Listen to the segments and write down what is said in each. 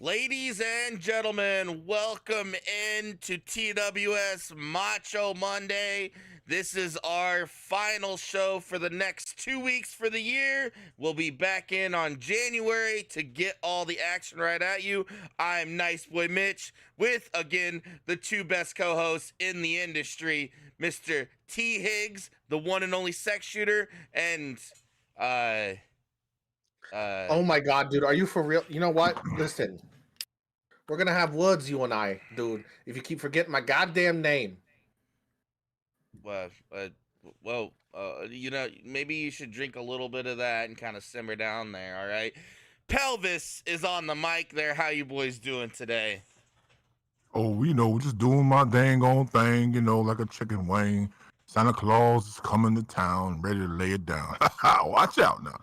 Ladies and gentlemen, welcome into TWS Macho Monday. This is our final show for the next 2 weeks for the year. We'll be back in on January to get all the action right at you. I'm Nice Boy Mitch with, again, the two best co hosts in the industry, Mr. T. Higgs, the one and only sex shooter, and, uh, Oh my God, dude, are you for real? You know what? Listen, we're gonna have woods, you and I, dude. If you keep forgetting my goddamn name. Well, maybe you should drink a little bit of that and kind of simmer down there, all right? Pelvis is on the mic there. How you boys doing today? Oh, just doing my dang on thing, like a chicken wing. Santa Claus is coming to town, ready to lay it down. Watch out now.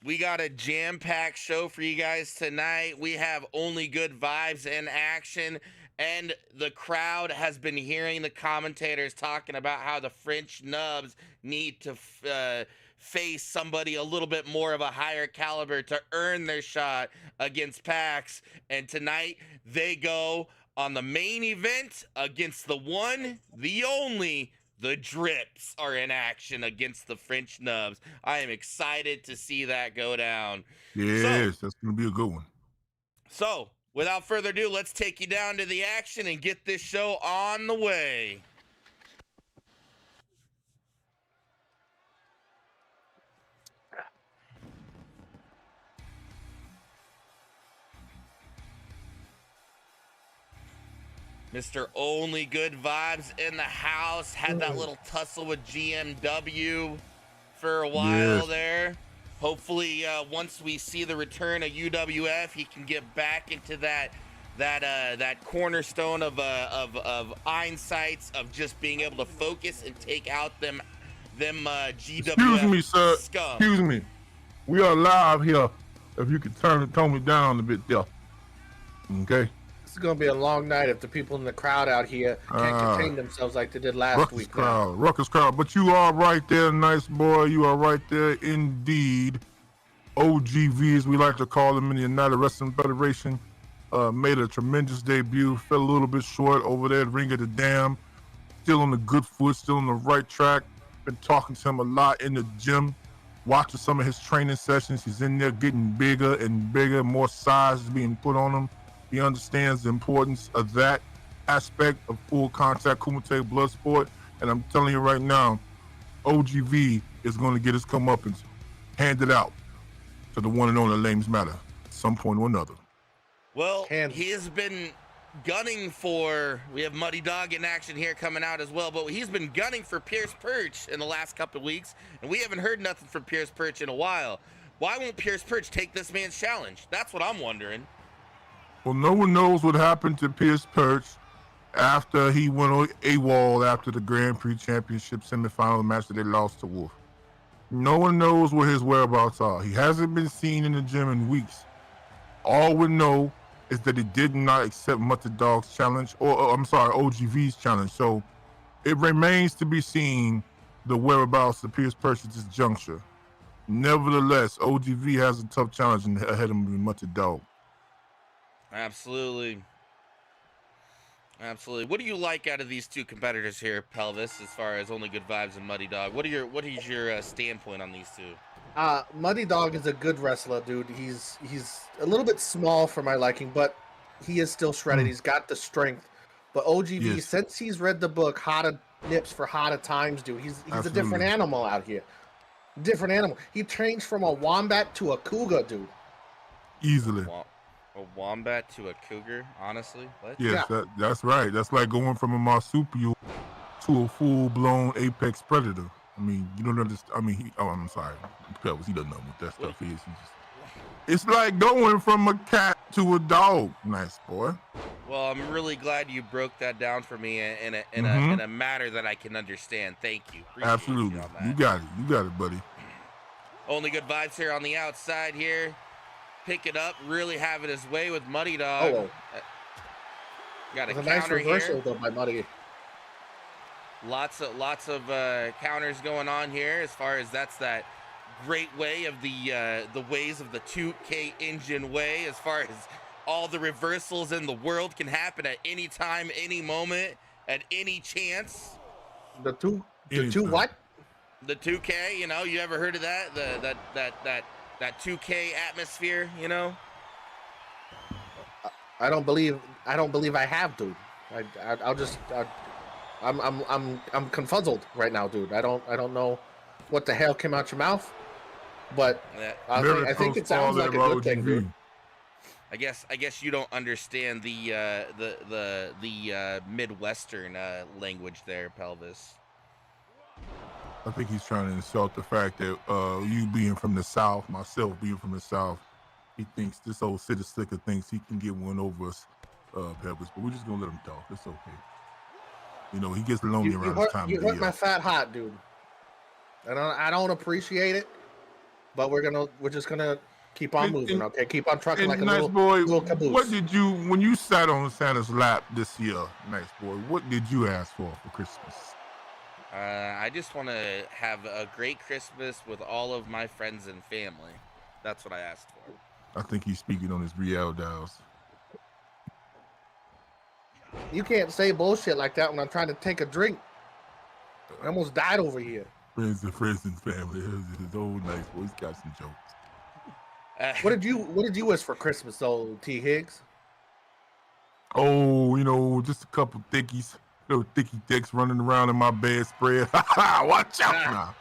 We got a jam-packed show for you guys tonight. We have only good vibes in action, and the crowd has been hearing the commentators talking about how the French nubs need to face somebody a little bit more of a higher caliber to earn their shot against PAX. And tonight they go on the main event against the one, the only, the Drips are in action against the French Nubs. I am excited to see that go down. Yes, that's going to be a good one. So, without further ado, let's take you down to the action and get this show on the way. Mr. Only Good Vibes in the house. Had that little tussle with GMW for a while there. Hopefully, once we see the return of UWF, he can get back into that cornerstone of Einsights of just being able to focus and take out them GWF Excuse me, sir. scum. Excuse me. We are live here. If you could tone me down a bit there. Okay. This is gonna be a long night if the people in the crowd out here can't contain themselves like they did last week. Ruckus crowd. But you are right there, nice boy. You are right there indeed. OGV, as we like to call them in the United Wrestling Federation, made a tremendous debut. Fell a little bit short over there at Ring of the Dam. Still on the good foot, still on the right track. Been talking to him a lot in the gym, watching some of his training sessions. He's in there getting bigger and bigger, more size is being put on him. He understands the importance of that aspect of full contact Kumite blood sport. And I'm telling you right now, OGV is going to get his comeuppance handed out to the one and only Lames Matter at some point or another. Well, he has been gunning for, we have Muddy Dog in action here coming out as well, but he's been gunning for Pierce Perch in the last couple of weeks, and we haven't heard nothing from Pierce Perch in a while. Why won't Pierce Perch take this man's challenge? That's what I'm wondering. Well, no one knows what happened to Pierce Perch after he went AWOL after the Grand Prix Championship semifinal match that they lost to Wolf. No one knows where his whereabouts are. He hasn't been seen in the gym in weeks. All we know is that he did not accept Mutton Dog's challenge, or OGV's challenge. So it remains to be seen the whereabouts of Pierce Perch at this juncture. Nevertheless, OGV has a tough challenge ahead of him with Mutton Dog. Absolutely. What do you like out of these two competitors here, Pelvis, as far as Only Good Vibes and Muddy Dog? What is your standpoint on these two? Muddy Dog is a good wrestler, dude. He's a little bit small for my liking, but he is still shredded. He's got the strength. But OGV, since he's read the book Hotter Nips for Hotter Times, dude, he's a different animal out here. Different animal. He changed from a wombat to a cougar, dude. Easily. A wombat to a cougar, honestly? What? Yes, yeah. That's right. That's like going from a marsupial to a full-blown apex predator. I mean, you don't understand. I mean, I'm sorry. Pelvis, he doesn't know what that stuff is. It's like going from a cat to a dog. Nice, boy. Well, I'm really glad you broke that down for me in a matter that I can understand. Thank you. Appreciate Absolutely. You got it, buddy. Only Good Vibes here on the outside here. Pick it up, really have it his way with Muddy Dog. Oh, got a nice reversal here. though by Muddy. Lots of counters going on here. As far as that's that great way of the ways of the 2K engine way. As far as all the reversals in the world can happen at any time, any moment, at any chance. The two Anytime. what? The 2K, you know, you ever heard of that? That 2K atmosphere, you know? I don't believe I have, dude. I'm confuzzled right now, dude. I don't know what the hell came out your mouth, but Yeah. I think it sounds like a good thing, dude. I guess you don't understand the Midwestern language there, Pelvis. I think he's trying to insult the fact that you being from the South, myself being from the South, he thinks this old city slicker thinks he can get one over us, Peppers. But we're just gonna let him talk. It's okay. You know, he gets lonely around this time of the year. You hurt my fat heart, dude. I don't appreciate it, but we're just gonna keep on moving, okay? Keep on trucking like a nice little caboose. What did you, when you sat on Santa's lap this year, nice boy, what did you ask for Christmas? I just want to have a great Christmas with all of my friends and family. That's what I asked for. I think he's speaking on his real dials. You can't say bullshit like that when I'm trying to take a drink. I almost died over here. Friends and family. His old nice boy. He's got some jokes. What did you wish for Christmas, though, T. Higgs? Oh, you know, just a couple thickies. Little thicky dicks running around in my bedspread. Watch out now.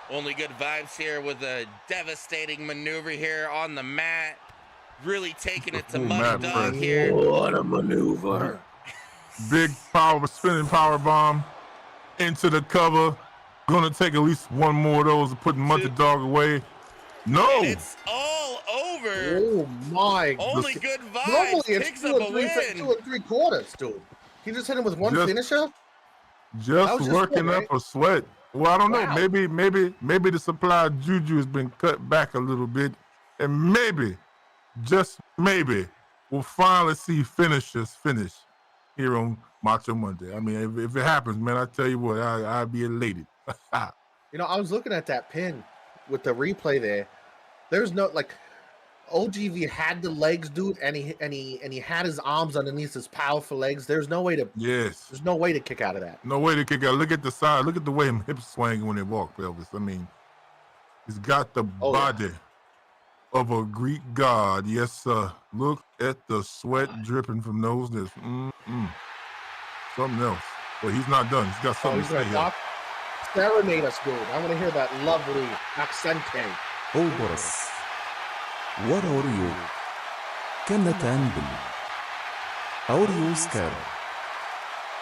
Only good vibes here with a devastating maneuver here on the mat. Really taking it to Money Dog here. What a maneuver. Big power, spinning power bomb into the cover. Gonna take at least one more of those and put Money Dog away. No. And it's all over. Oh my. Only good vibes. Normally it's picks up a win. 2 3/4, dude. He just hit him with one finisher? Just working up a sweat. Well, I don't know. Maybe the supply of juju has been cut back a little bit. And maybe, just maybe, we'll finally see finishers finish here on Macho Monday. I mean, if it happens, man, I tell you what, I'd be elated. You know, I was looking at that pin with the replay there. There's no, like, OGV had the legs, dude, and he had his arms underneath his powerful legs. There's no way to There's no way to kick out of that. No way to kick out. Look at the side. Look at the way him hips swing when they walk, Elvis. I mean, he's got the body of a Greek god. Yes, sir. Look at the sweat dripping from those lips. Something else. But he's not done. He's got something to say here. Serenade us, dude. I want to hear that lovely accente. Oboros. What are you? Cannot handle. Are you scared?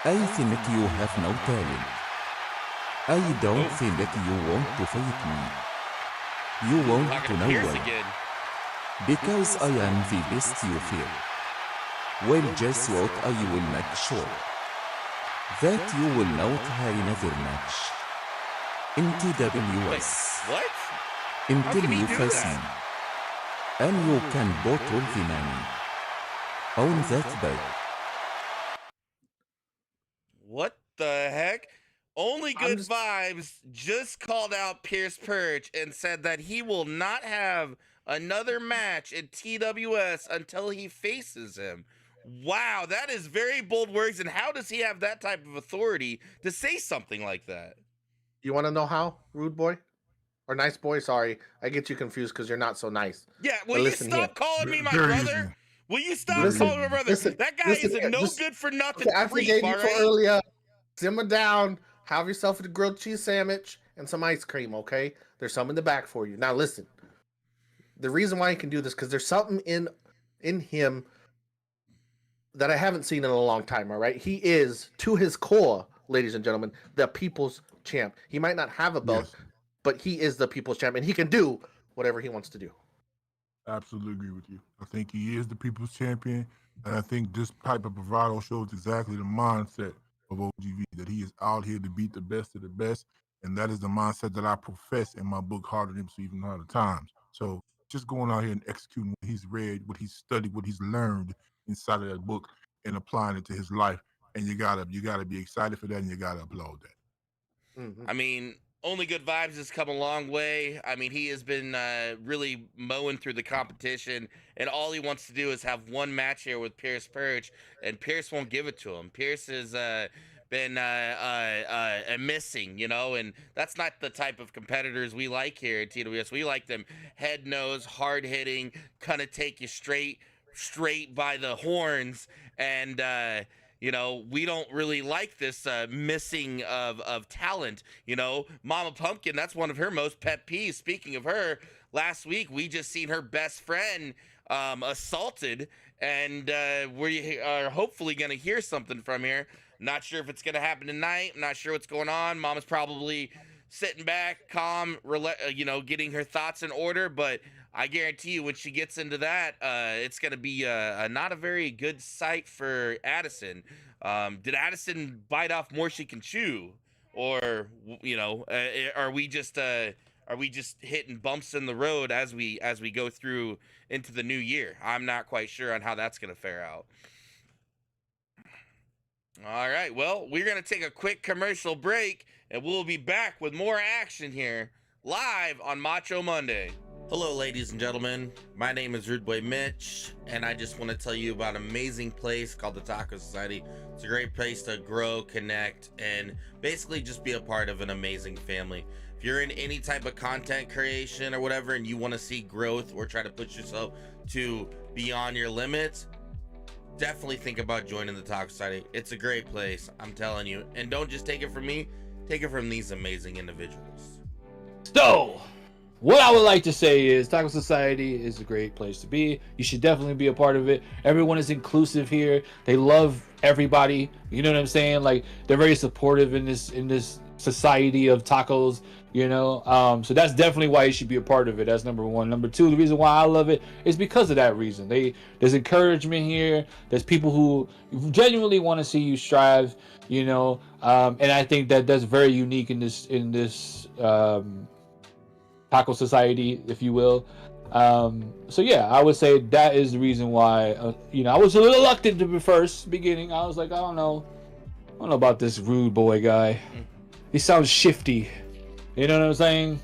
I think you have no talent. I don't think you want to fight me. You want to know why. Because I am the best you feel. Well, just what I will make sure that you will not have another match in TWS. What? Until you face me. And you can bottle the money on that bed. What the heck? Only Good Vibes just called out Pierce Purge and said that he will not have another match in TWS until he faces him. Wow, that is very bold words. And how does he have that type of authority to say something like that? You want to know how, rude boy? Or nice boy? Sorry, I get you confused because you're not so nice. Yeah, will you stop calling me my brother? Will you stop calling me my brother? That guy is a no good for nothing creep, all right? Earlier, simmer down, have yourself a grilled cheese sandwich and some ice cream, okay? There's some in the back for you. Now listen, the reason why he can do this because there's something in him that I haven't seen in a long time, all right? He is, to his core, ladies and gentlemen, the people's champ. He might not have a belt, but he is the people's champ, and he can do whatever he wants to do. Absolutely agree with you. I think he is the people's champion, and I think this type of bravado shows exactly the mindset of OGV, that he is out here to beat the best of the best, and that is the mindset that I profess in my book, Harder Than Even Harder Times. So just going out here and executing what he's read, what he's studied, what he's learned inside of that book, and applying it to his life, and you gotta be excited for that, and you gotta applaud that. I mean, Only Good Vibes has come a long way. I mean, he has been really mowing through the competition, and all he wants to do is have one match here with Pierce Purge, and Pierce won't give it to him. Pierce has been missing, you know, and that's not the type of competitors we like here at TWS. We like them head, nose, hard hitting, kind of take you straight by the horns, and you know, we don't really like this missing of talent. You know, Mama Pumpkin, that's one of her most pet peeves. Speaking of her, last week we just seen her best friend assaulted, and we are hopefully going to hear something from here. Not sure if it's going to happen tonight. I'm not sure what's going on. Mama's probably sitting back, calm, you know, getting her thoughts in order, but I guarantee you when she gets into that, it's going to be not a very good sight for Addison. Did Addison bite off more she can chew? Or, you know, are we just hitting bumps in the road as we go through into the new year? I'm not quite sure on how that's going to fare out. All right, well, we're going to take a quick commercial break, and we'll be back with more action here, live on Macho Monday. Hello, ladies and gentlemen. My name is Rude Boy Mitch, and I just want to tell you about an amazing place called the Taco Society. It's a great place to grow, connect, and basically just be a part of an amazing family. If you're in any type of content creation or whatever, and you want to see growth or try to push yourself to beyond your limits, definitely think about joining the Taco Society. It's a great place, I'm telling you. And don't just take it from me, take it from these amazing individuals. So, what I would like to say is Taco Society is a great place to be. You should definitely be a part of it. Everyone is inclusive here. They love everybody. You know what I'm saying? Like, they're very supportive in this society of tacos, you know. So that's definitely why you should be a part of it. That's number one. Number two, the reason why I love it is because of that reason. There's encouragement here. There's people who genuinely want to see you strive, you know. And I think that that's very unique in this Taco Society, if you will. So yeah, I would say that is the reason why, you know, I was a little reluctant to the first beginning. I was like, I don't know about this rude boy guy. He sounds shifty. You know what I'm saying?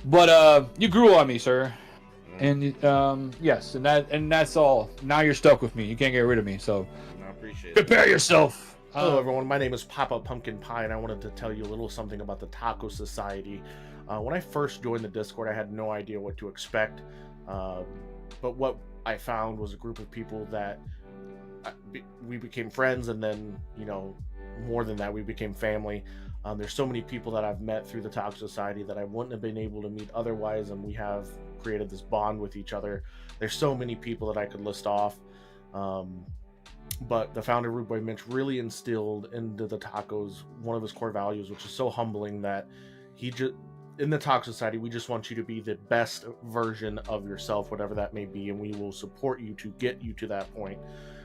But you grew on me, sir. And yes, and that's all. Now you're stuck with me. You can't get rid of me. So I appreciate it. Prepare yourself. Hello, everyone. My name is Papa Pumpkin Pie, and I wanted to tell you a little something about the Taco Society. When I first joined the Discord, I had no idea what to expect. But what I found was a group of people that we became friends, and then, you know, more than that, we became family. There's so many people that I've met through the Taco Society that I wouldn't have been able to meet otherwise, and we have created this bond with each other. There's so many people that I could list off. But the founder, Rude Boy Mitch, really instilled into the tacos one of his core values, which is so humbling, that he just, in the Taco Society, we just want you to be the best version of yourself, whatever that may be, and we will support you to get you to that point.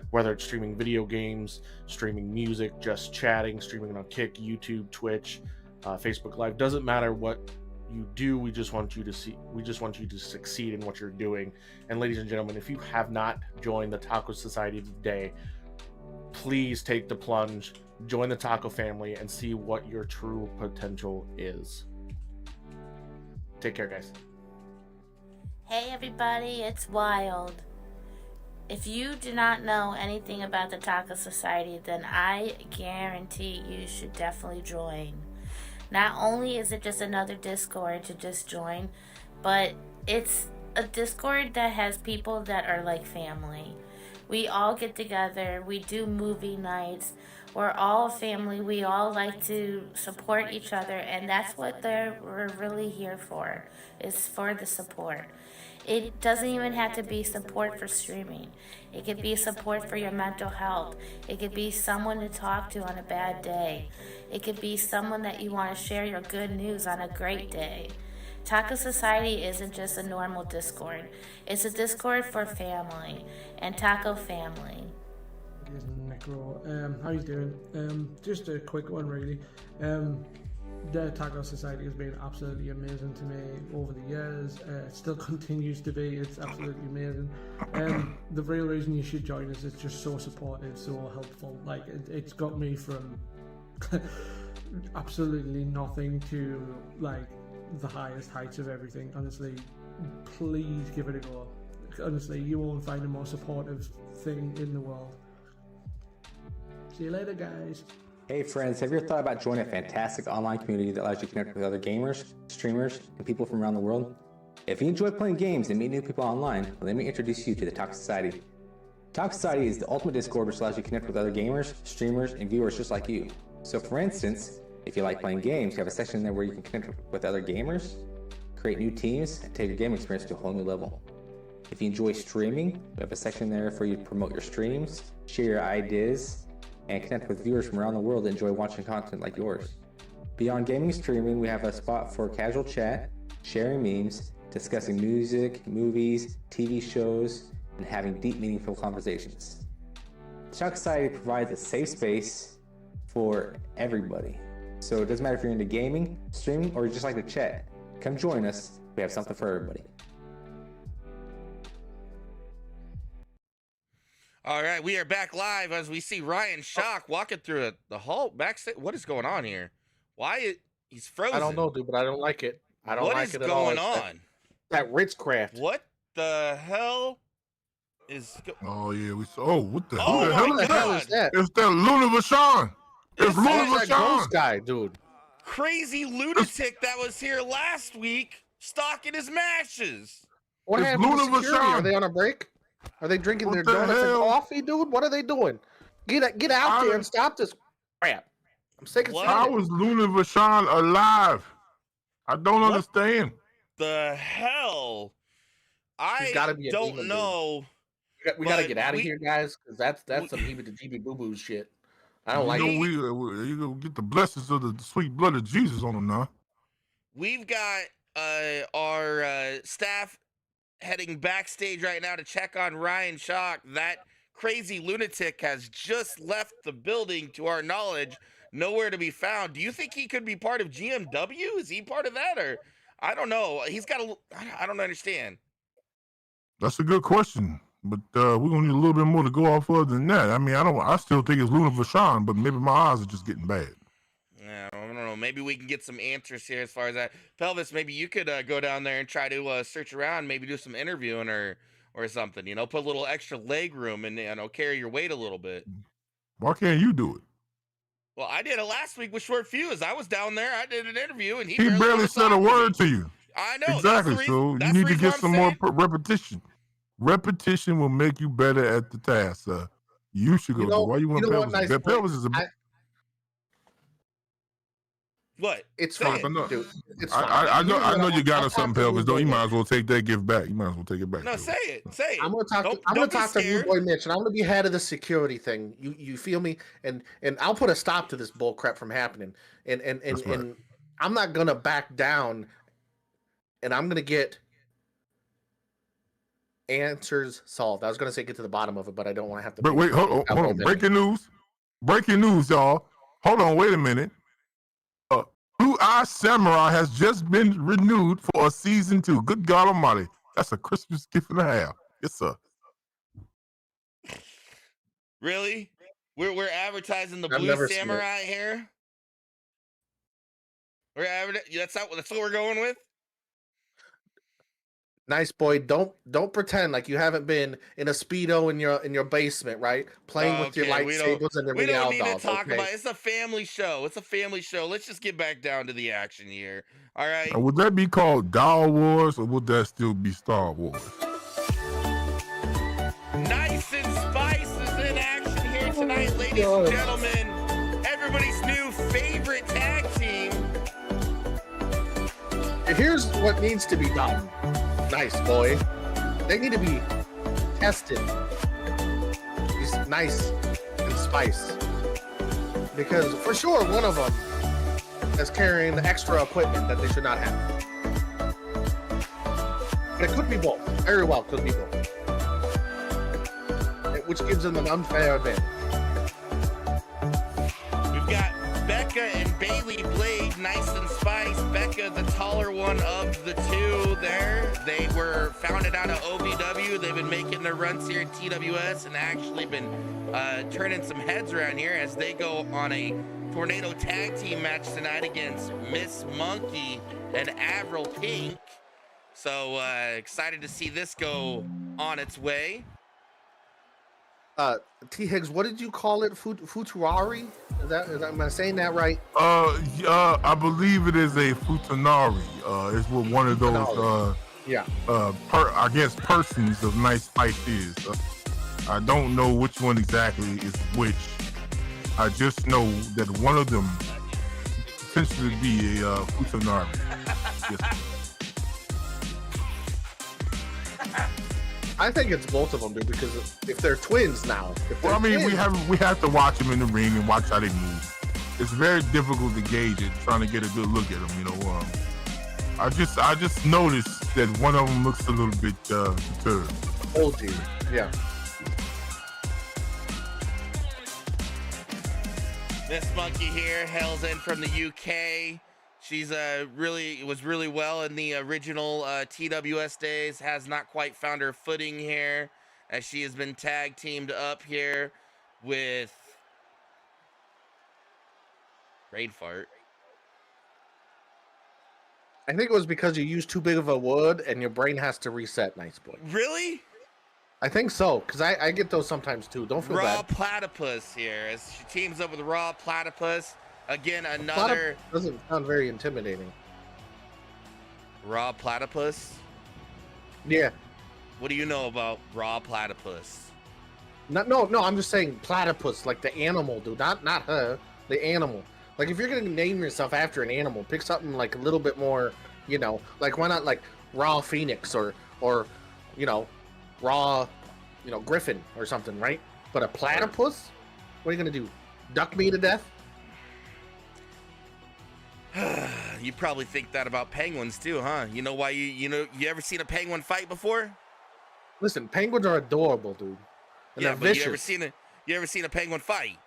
Whether it's streaming video games, streaming music, just chatting, streaming on Kick, YouTube, Twitch, Facebook Live, doesn't matter what you do. We just want you to succeed in what you're doing. And ladies and gentlemen, if you have not joined the Taco Society today, please take the plunge, join the taco family, and see what your true potential is. Take care, guys. Hey everybody, it's Wild. If you do not know anything about the Taco Society, then I guarantee you should definitely join. Not only is it just another Discord to just join, but it's a Discord that has people that are like family. We all get together, we do movie nights, we're all family, we all like to support each other, and that's what we're really here for, is for the support. It doesn't even have to be support for streaming. It could be support for your mental health. It could be someone to talk to on a bad day. It could be someone that you want to share your good news on a great day. Taco Society isn't just a normal Discord. It's a Discord for family and taco family. Necro, how you doing? Just a quick one, really. The Taco Society has been absolutely amazing to me over the years. It still continues to be. It's absolutely amazing. The real reason you should join us is it's just so supportive, so helpful. Like it's got me from absolutely nothing to like the highest heights of everything. Honestly, please give it a go. Honestly, you won't find a more supportive thing in the world. See you later, guys. Hey friends, have you ever thought about joining a fantastic online community that allows you to connect with other gamers, streamers, and people from around the world? If you enjoy playing games and meet new people online, let me introduce you to the Tws Society. Tws Society is the ultimate Discord which allows you to connect with other gamers, streamers, and viewers just like you. So for instance, if you like playing games, you have a section in there where you can connect with other gamers, create new teams, and take your game experience to a whole new level. If you enjoy streaming, we have a section there for you to promote your streams, share your ideas, and connect with viewers from around the world that enjoy watching content like yours. Beyond gaming and streaming, we have a spot for casual chat, sharing memes, discussing music, movies, TV shows, and having deep, meaningful conversations. The Tws Society provides a safe space for everybody. So it doesn't matter if you're into gaming, streaming, or you just like to chat. Come join us. We have something for everybody. All right, we are back live as we see Ryan Shock walking through the hall backstage. What is going on here? Why he's frozen? I don't know, dude, but I don't like it. I don't What like is it at all. going It's on? that Ritz-Craft. What the hell is? Oh yeah, we saw. Oh, what the, Oh who the my hell What is the hell that? is that? It's that Luna Vachon. It's It's Luna Who's that Vachon. ghost guy, dude? Crazy lunatic that was here last week, stalking his matches. What It's happened to Luna security? Are Vachon. they on a break? Are they drinking What their the donuts hell? and coffee, dude? What are they doing? Get out I- there and stop this crap. I'm sick of What? seeing How it. is Luna Vachon alive? I don't What? understand. The hell? I gotta be a don't demon, dude. know. We gotta but get out of we- here, guys, because that's we- some heebie boo boo shit. I don't You like know it. you gonna get the blessings of the sweet blood of Jesus on them now. We've got our staff heading backstage right now to check on Ryan Shock. That crazy lunatic has just left the building, to our knowledge, nowhere to be found. Do you think he could be part of GMW? Is he part of that, or I don't know? He's got a. I don't understand. That's a good question, but we're gonna need a little bit more to go off of than that. I mean, I still think it's Luna Vachon, but maybe my eyes are just getting bad. Yeah, I don't know. Maybe we can get some answers here as far as that. Pelvis, maybe you could go down there and try to search around, maybe do some interviewing or something. You know, put a little extra leg room and carry your weight a little bit. Why can't you do it? Well, I did it last week with Short Fuse. I was down there. I did an interview, and He barely barely wanted to said a talk to word me. to you. I know. Exactly. That's the So reason, you that's need the to reason get I'm some more saying- repetition. Repetition will make you better at the task. You should go. You know- Why you want you know what, Pelvis? nice boy? Pelvis is a. What? It's Say fine, it. dude. It's I fine. know you got I'll us something, talk to Pelvis. Though you Rude Boy might as well take that gift back. You might as well take it back. No, Pelvis. say it. Say it. I'm gonna talk. Don't- I'm gonna don't be talk to Rude scared. Boy Mitch, and I'm gonna be head of the security thing. You feel me? And I'll put a stop to this bull crap from happening. And That's right. and I'm not gonna back down. And I'm gonna get answers solved. I was gonna say get to the bottom of it, but I don't want to have to. But wait, hold on. Outlaw that. Breaking news. Breaking news, y'all. Hold on, wait a minute. Blue Eye Samurai has just been renewed for a season 2. Good God Almighty. That's a Christmas gift and a half. Yes, sir. Really? We're advertising the I've Blue never seen it. Samurai here. That's what we're going with. Nice boy. Don't pretend like you haven't been in a speedo in your basement, right? Playing with your Okay, we don't- lightsabers and the We don't real need dolls. to talk okay? about it. It's a family show. It's a family show. Let's just get back down to the action here. All right. Now, would that be called Doll Wars or would that still be Star Wars? Nice and Spice is in action here tonight, ladies and gentlemen. Everybody's new favorite tag team. And here's what needs to be done. Nice boy. They need to be tested. These Nice and Spice. Because for sure one of them is carrying the extra equipment that they should not have. But it could be both. Very well could be both. Which gives them an unfair advantage. We've got Becca and Bailey Blade, Nice and Spice. Becca, the taller one of the two there. They were founded out of OVW. They've been making their runs here at TWS and actually been turning some heads around here as they go on a Tornado tag team match tonight against Miss Monkey and Avril Pink. So excited to see this go on its way. T Higgs, what did you call it? Futurari? Am I saying that right? I believe it is a futanari. It's what one of those I guess persons of Nice Spice is. I don't know which one exactly is which. I just know that one of them potentially be a futanari. Yes. I think it's both of them, dude, because if they're twins now. Well, I mean, we have to watch them in the ring and watch how they move. It's very difficult to gauge it, trying to get a good look at them. You know, I just noticed that one of them looks a little bit perturbed. Old dude, yeah. Miss Monkey here hails in from the UK. She's was really well in the original TWS days. Has not quite found her footing here, as she has been tag teamed up here with Brain Fart. I think it was because you used too big of a wood and your brain has to reset, Nice Boy. Really? I think so, because I get those sometimes too. Don't feel Raw bad. Platypus here as she teams up with Raw Platypus. Again, another doesn't sound very intimidating. Raw Platypus? Yeah. What do you know about Raw Platypus? No, I'm just saying platypus, like the animal, dude. Not her, the animal. Like if you're gonna name yourself after an animal, pick something like a little bit more, you know, like why not like Raw Phoenix or you know, Raw, you know, Griffin or something, right? But a platypus? What are you gonna do? Duck me to death? You probably think that about penguins too, huh? You know why you ever seen a penguin fight before? Listen, penguins are adorable, dude. And Yeah, they're but vicious. you ever seen a penguin fight?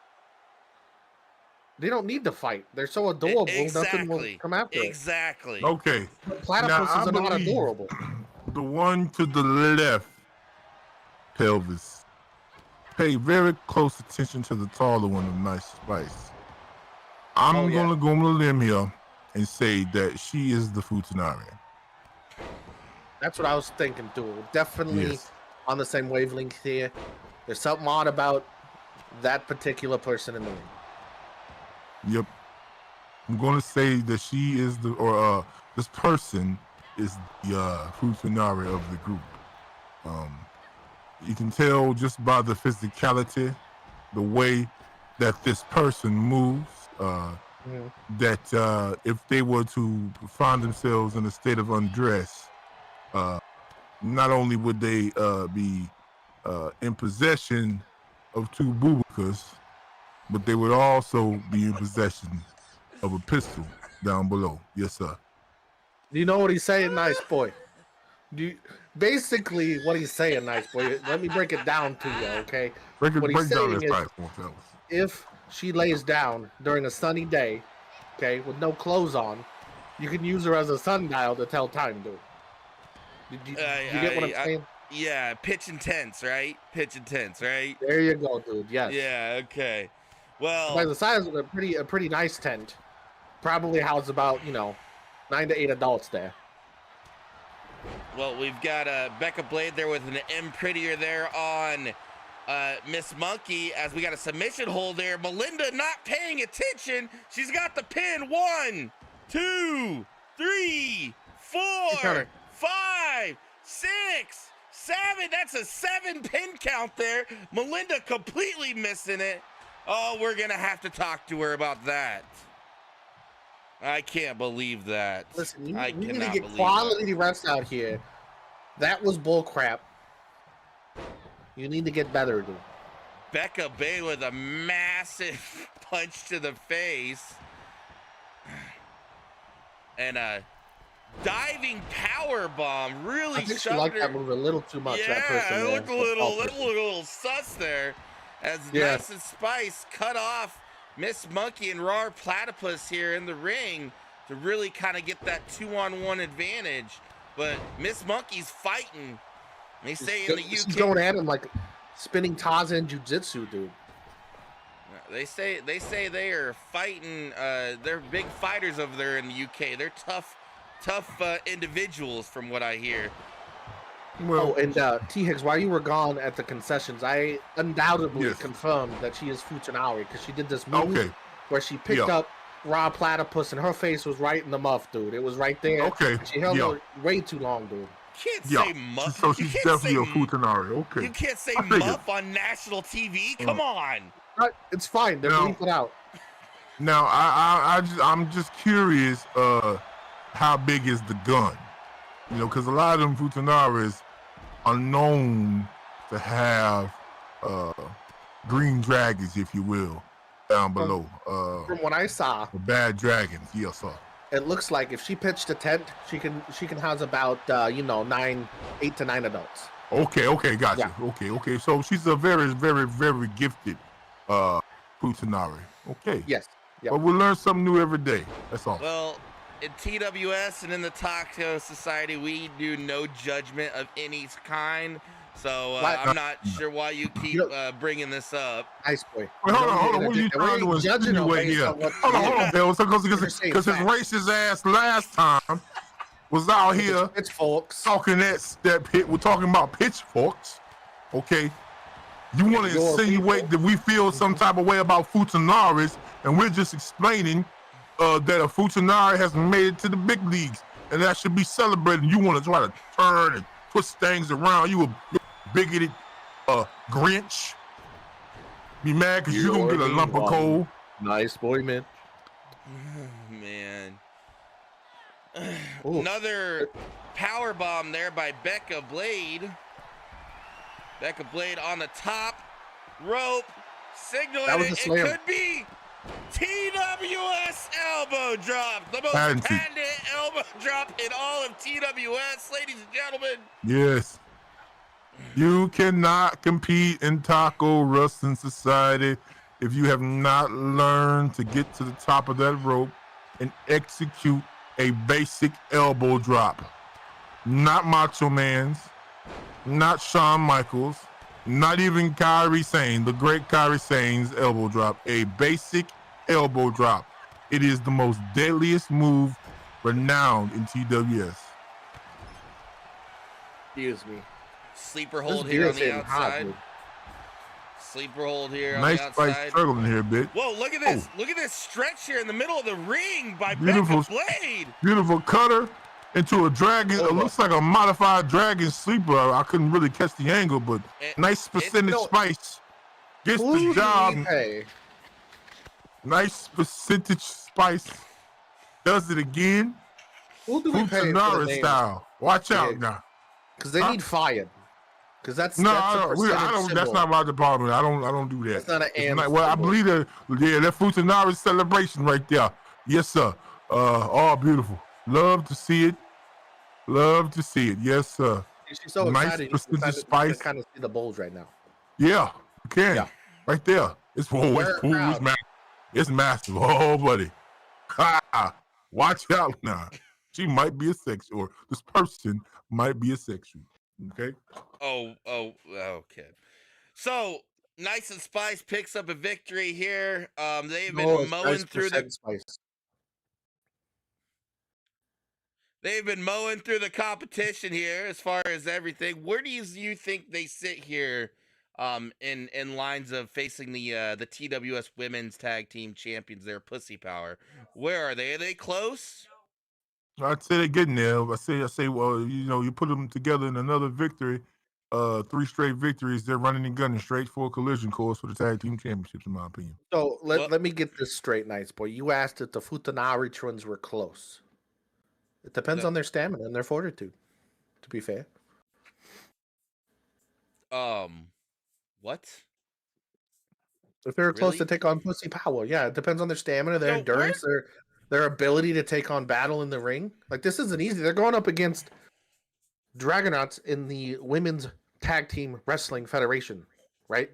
They don't need to fight. They're so adorable. Nothing will Exactly. come after it. Exactly. Okay. Platypuses are not adorable. The one to the left, Pelvis. Pay very close attention to the taller one of Nice Spice. I'm gonna go on a limb here and say that she is the futanari. That's what I was thinking too. Definitely on the same wavelength here. There's something odd about that particular person in the ring. Yep. I'm gonna say that she is this person is the futanari of the group. You can tell just by the physicality, the way that this person moves, that if they were to find themselves in a state of undress, not only would they be in possession of two bubicas, but they would also be in possession of a pistol down below. Yes, sir. Do you know what he's saying, Nice Boy? Basically, what he's saying, Nice Boy, let me break it down to you, okay? Break he's down saying this is, side for me, fellas. if she lays down during a sunny day, okay, with no clothes on, you can use her as a sundial to tell time, dude. You get what I'm saying? Yeah, pitch intense, right? Pitch intense, right? There you go, dude. Yes. Yeah. Okay. Well, by the size of a pretty nice tent, probably house about 9 to 8 adults there. Well, we've got Becca Blade there with an M prettier there on Miss Monkey, as we got a submission hold there. Melinda not paying attention. She's got the pin. 1, 2, 3, 4, 5, 6, 7. That's a 7 pin count there. Melinda completely missing it. Oh, we're gonna have to talk to her about that. I can't believe that. Listen, you I need cannot to get believe quality refs out here. That was bull crap. You need to get better, dude. Becca Bay with a massive punch to the face. And a diving power bomb really I think she shoved liked her. that move a little too much. Yeah, that person. it looked a little sus there. As Yeah. Nice and Spice cut off Miss Monkey and Raw Platypus here in the ring. to really kind of get that 2-on-1 advantage. But Miss Monkey's fighting. They say in the UK, she's going at him like spinning Tarzan jiu-jitsu, dude. They say they are fighting. They're big fighters over there in the UK. They're tough individuals, from what I hear. Well, and T Higgs, while you were gone at the concessions, I undoubtedly confirmed that she is Futanari because she did this move where she picked up Raw Platypus and her face was right in the muff, dude. It was right there. Okay. She held her way too long, dude. You can't say muff. So she's definitely a Futanari. Okay. You can't say muff on national TV. Come on. It's fine. They're bleeping it out. Now, I'm just curious. How big is the gun? You know, because a lot of them Futanaris are known to have green dragons, if you will, down below. From what I saw, bad dragons. Yes, sir. It looks like if she pitched a tent, she can house about 8 to 9 adults. Okay, gotcha. Yeah. Okay. So she's a very, very, very gifted Futanari. Okay. Yes. Yep. But we learn something new every day. That's all. Well, in TWS and in the Taco Society, we do no judgment of any kind. So I'm not sure why you keep bringing this up. Nice boy. Wait, hold on. What are you trying to insinuate here? Hold on, Bill. Because his racist ass last time was out here talking we're talking about pitchforks. Okay. You want to insinuate that we feel some type of way about Futanaris, and we're just explaining that a Futanari has made it to the big leagues, and that should be celebrated. You want to try to turn and twist things around. You a bigoted Grinch. Be mad because you're going to get a lump of coal. Nice boy, man. Man. Another power bomb there by Becca Blade. Becca Blade on the top rope, signaling it could be TWS elbow drop. The most patented elbow drop in all of TWS, ladies and gentlemen. Yes. You cannot compete in Taco Wrestling Society if you have not learned to get to the top of that rope and execute a basic elbow drop. Not Macho Man's, not Shawn Michaels, not even Kairi Sane, the great Kairi Sane's elbow drop. A basic elbow drop. It is the most deadliest move renowned in TWS. Excuse me. Sleeper hold here on the outside. Sleeper hold here on the outside. Nice fight struggling here a bit. Whoa, look at this. Look at this stretch here in the middle of the ring by Becca Blade. Beautiful cutter into a dragon. It looks like a modified dragon sleeper. I couldn't really catch the angle, but nice percentage spice. Gets the job. Nice percentage spice. Does it again. Futanari style. Watch out now. Because they need fire. Because that's I don't. That's not my department. I don't do that. That's not an anthem. Well, I believe that. Yeah, that Futanari celebration right there. Yes, sir. All beautiful. Love to see it. Love to see it. Yes, sir. She's so nice excited. Spice. Kind of see the bulge right now. Yeah, you can. Yeah. Right there. It's massive. It's massive. Oh, buddy. Watch out now. She might be a sexual, or this person might be a sexual. Okay. Okay. So Nice and Spice picks up a victory here. They've been mowing through the Spice. They've been mowing through the competition here as far as everything. Where do you think they sit here in lines of facing the TWS Women's Tag Team Champions, their Pussy Power? Where are they? Are they close? I'd say they're getting there. I say, well, you put them together in another victory, 3 straight victories. They're running and gunning straight for a collision course for the Tag Team Championships, in my opinion. So let me get this straight, Nice Boy. You asked if the Futanari twins were close. It depends on their stamina and their fortitude, to be fair. What? If they're close to take on Pussy Power, yeah, it depends on their stamina, their endurance, their ability to take on battle in the ring. Like, this isn't easy. They're going up against Dragonauts in the Women's Tag Team Wrestling Federation, right?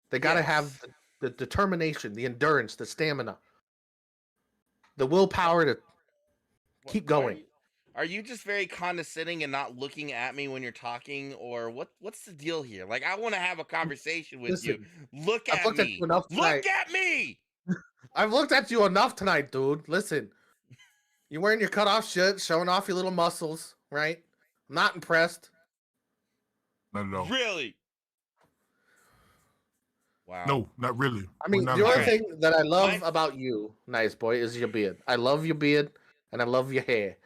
They got to have the determination, the endurance, the stamina. the willpower to keep going. Are you just very condescending and not looking at me when you're talking, or what's the deal here? Like, I want to have a conversation with you. Listen, Look I've at looked at you me. enough tonight. Look at me. I've looked at you enough tonight, dude. Listen, you're wearing your cutoff shirt, showing off your little muscles, right? I'm not impressed. Not at all. Really? Wow. No, not really. I mean, We're the not only a fan. thing that I love about you, nice boy, is your beard. I love your beard, and I love your hair.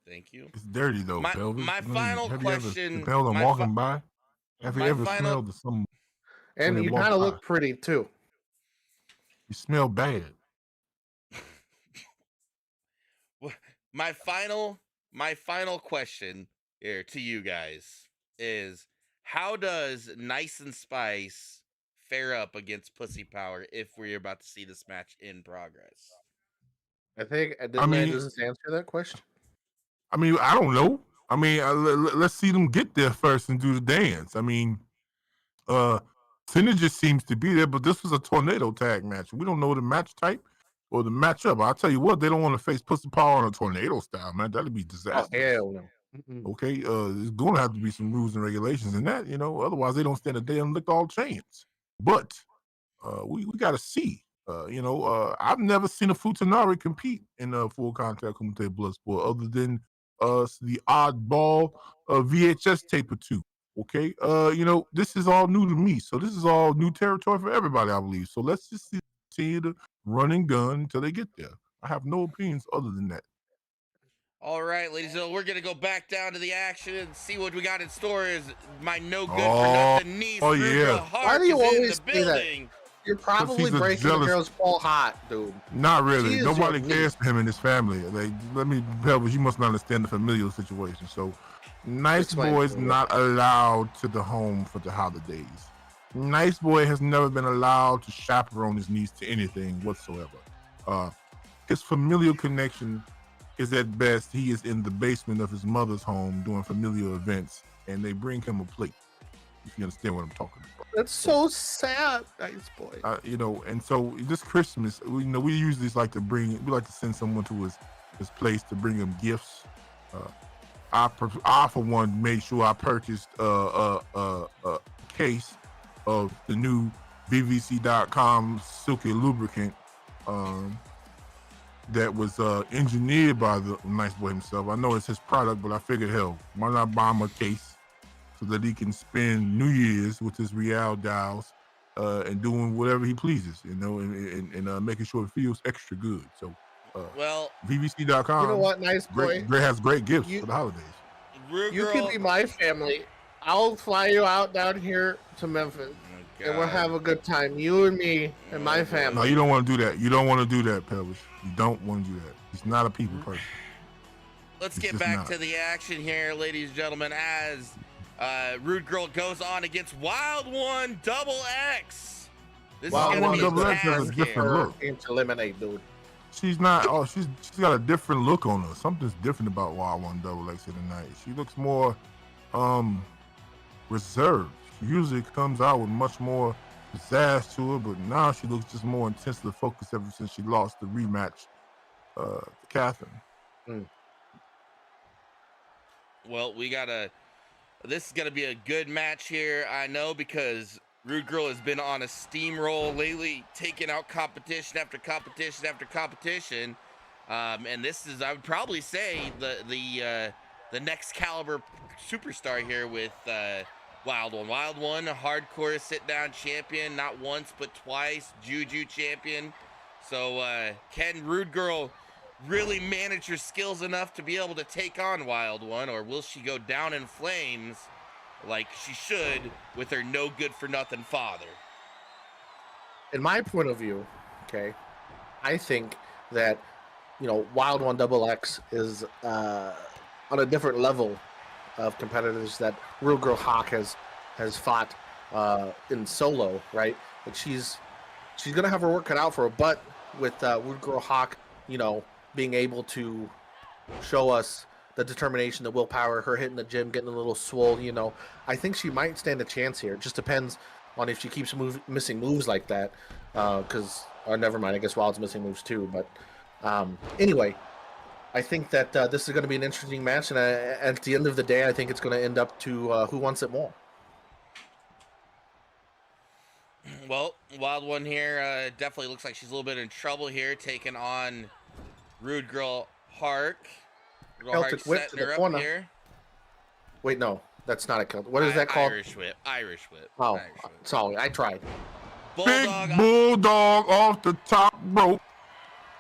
Thank you. It's dirty though, My Pelvis. my I mean, final have question. you ever smelled them My walking by? Have you my ever final. smelled some when And they you walk kind of by? look pretty too. You smell bad. My final question here to you guys is, how does Nice and Spice fare up against Pussy Power if we're about to see this match in progress? I think I didn't mean, Landis answer that question? I mean, I don't know. I mean, let's see them get there first and do the dance. I mean, Synergy seems to be there, but this was a tornado tag match. We don't know the match type or the matchup. I'll tell you what, they don't want to face Pussy Power on a tornado style, man. That'd be Oh disastrous. hell no. Mm-mm. Okay, there's going to have to be some rules and regulations in that, otherwise they don't stand a day and lick all chains. But we got to see. I've never seen a Futanari compete in a full contact Kumite Bloodsport other than the oddball VHS tape or two. Okay, this is all new to me, so this is all new territory for everybody, I believe. So let's just see the run and gun until they get there. I have no opinions other than that. All right, ladies and gentlemen, we're gonna go back down to the action and see what we got in store. Is my no good for nothing niece, oh, Ruger yeah. Hart, Why do you is in always the say that? building. You're probably he's a breaking jealous- the girl's ball hot, dude. Not really. She is Nobody your cares for him and his family. Let me tell you, you must not understand the familial situation. So, Nice Explain Boy is to me. not allowed to the home for the holidays. Nice Boy has never been allowed to chaperone his niece to anything whatsoever. His familial connection is at best, he is in the basement of his mother's home doing familial events, and they bring him a plate. If you understand what I'm talking about. That's so sad, nice boy. And so this Christmas, we usually like to send someone to his place to bring him gifts. I for one made sure I purchased a case of the new VVC.com Silky lubricant that was engineered by the Nice Boy himself. I know it's his product, but I figured, hell, why not buy him a case so that he can spend New Year's with his Real dials and doing whatever he pleases, and making sure it feels extra good. So, Well, VVC.com. You know what, nice boy? Has great gifts for the holidays. You can be my family. I'll fly you out down here to Memphis, and we'll have a good time. You and me and my family. No, you don't want to do that. You don't want to do that, Pelvis. You don't want to do that. He's not a people person. Let's It's get just back not. to the action here, ladies and gentlemen, as Rude Girl goes on against Wild One Double X. This Wild is One going to be Double X has a task different here. look. Into eliminate, dude. She's not. Oh, she's got a different look on her. Something's different about Wild One Double X tonight. She looks more reserved. She usually comes out with much more pizzazz to her, but now she looks just more intensely focused ever since she lost the rematch to Catherine. Well, this is going to be a good match here, I know, because Rude Girl has been on a steamroll lately, taking out competition after competition after competition. And this is, I would probably say, the next caliber superstar here with Wild One. Wild One, a hardcore sit-down champion, not once but twice, Juju champion. So can Rude Girl really manage her skills enough to be able to take on Wild One, or will she go down in flames like she should with her no good for nothing father? In my point of view, okay, I think that Wild One Double X is on a different level of competitors that Real Girl Hawk has fought in solo, right? But she's gonna have her work cut out for her. But with Real Girl Hawk, being able to show us the determination, the willpower, her hitting the gym, getting a little swole, I think she might stand a chance here. It just depends on if she keeps missing moves like that. Or never mind, I guess Wild's missing moves too. But anyway, I think that this is going to be an interesting match, and at the end of the day, I think it's going to end up to who wants it more. Well, Wild One here definitely looks like she's a little bit in trouble here, taking on Rude Girl Hark. Celtic whip to the corner. Here. Wait, no, that's not a Celtic. What is that called? Irish whip. Irish whip. Oh, Irish whip. sorry, I tried. Bulldog. Big Bulldog off the top rope.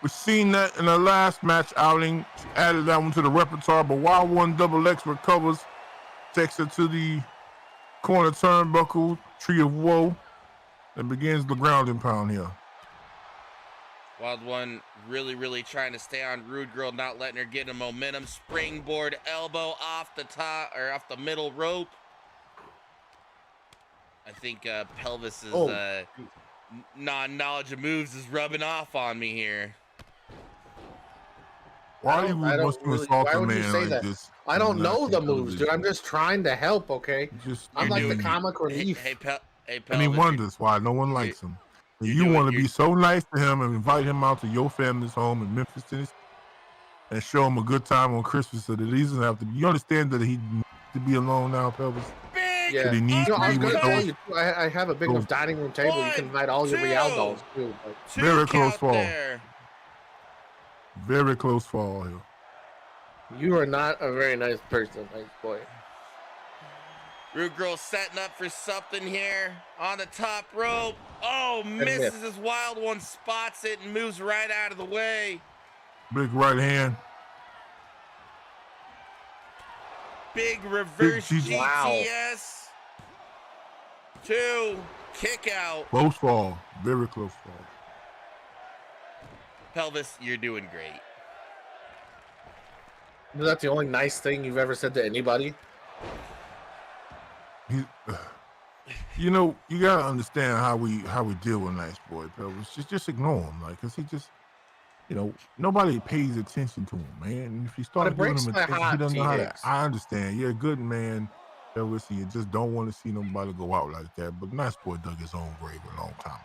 We've seen that in the last match outing. She added that one to the repertoire, but Wild One Double X recovers, takes her to the corner turnbuckle, Tree of Woe, and begins the grounding pound here. Wild One really, really trying to stay on Rude Girl, not letting her get a momentum. Springboard elbow off the top, or off the middle rope. I think Pelvis's non-knowledge of moves is rubbing off on me here. Why would you say that? I don't know the moves, dude. I'm just trying to help, okay? I'm like the comic relief. Hey, Pelvis, and he wonders why no one likes him. You want to be so nice to him and invite him out to your family's home in Memphis, Tennessee, and show him a good time on Christmas so that he doesn't have to. You understand that he needs to be alone now, Pelvis? Yeah. That he needs to I was be going with to tell those. you, I have a big enough dining room table. You can invite all your Real dolls, too. Very close fall. Very close fall here. You are not a very nice person, nice boy. Rude Girl setting up for something here on the top rope. Oh, misses as Wild One spots it and moves right out of the way. Big right hand. Big reverse GTS. Wow. 2 kick out. Close fall. Very close fall. Pelvis, you're doing great. Is that the only nice thing you've ever said to anybody? You know, you gotta understand how we deal with Nice Boy Pelvis. Just ignore him, like, cause he just, you know, nobody pays attention to him, man. And if you start giving him attention, he doesn't know how to. I understand. You're a good man, Pelvis. You just don't want to see nobody go out like that. But Nice Boy dug his own grave a long time.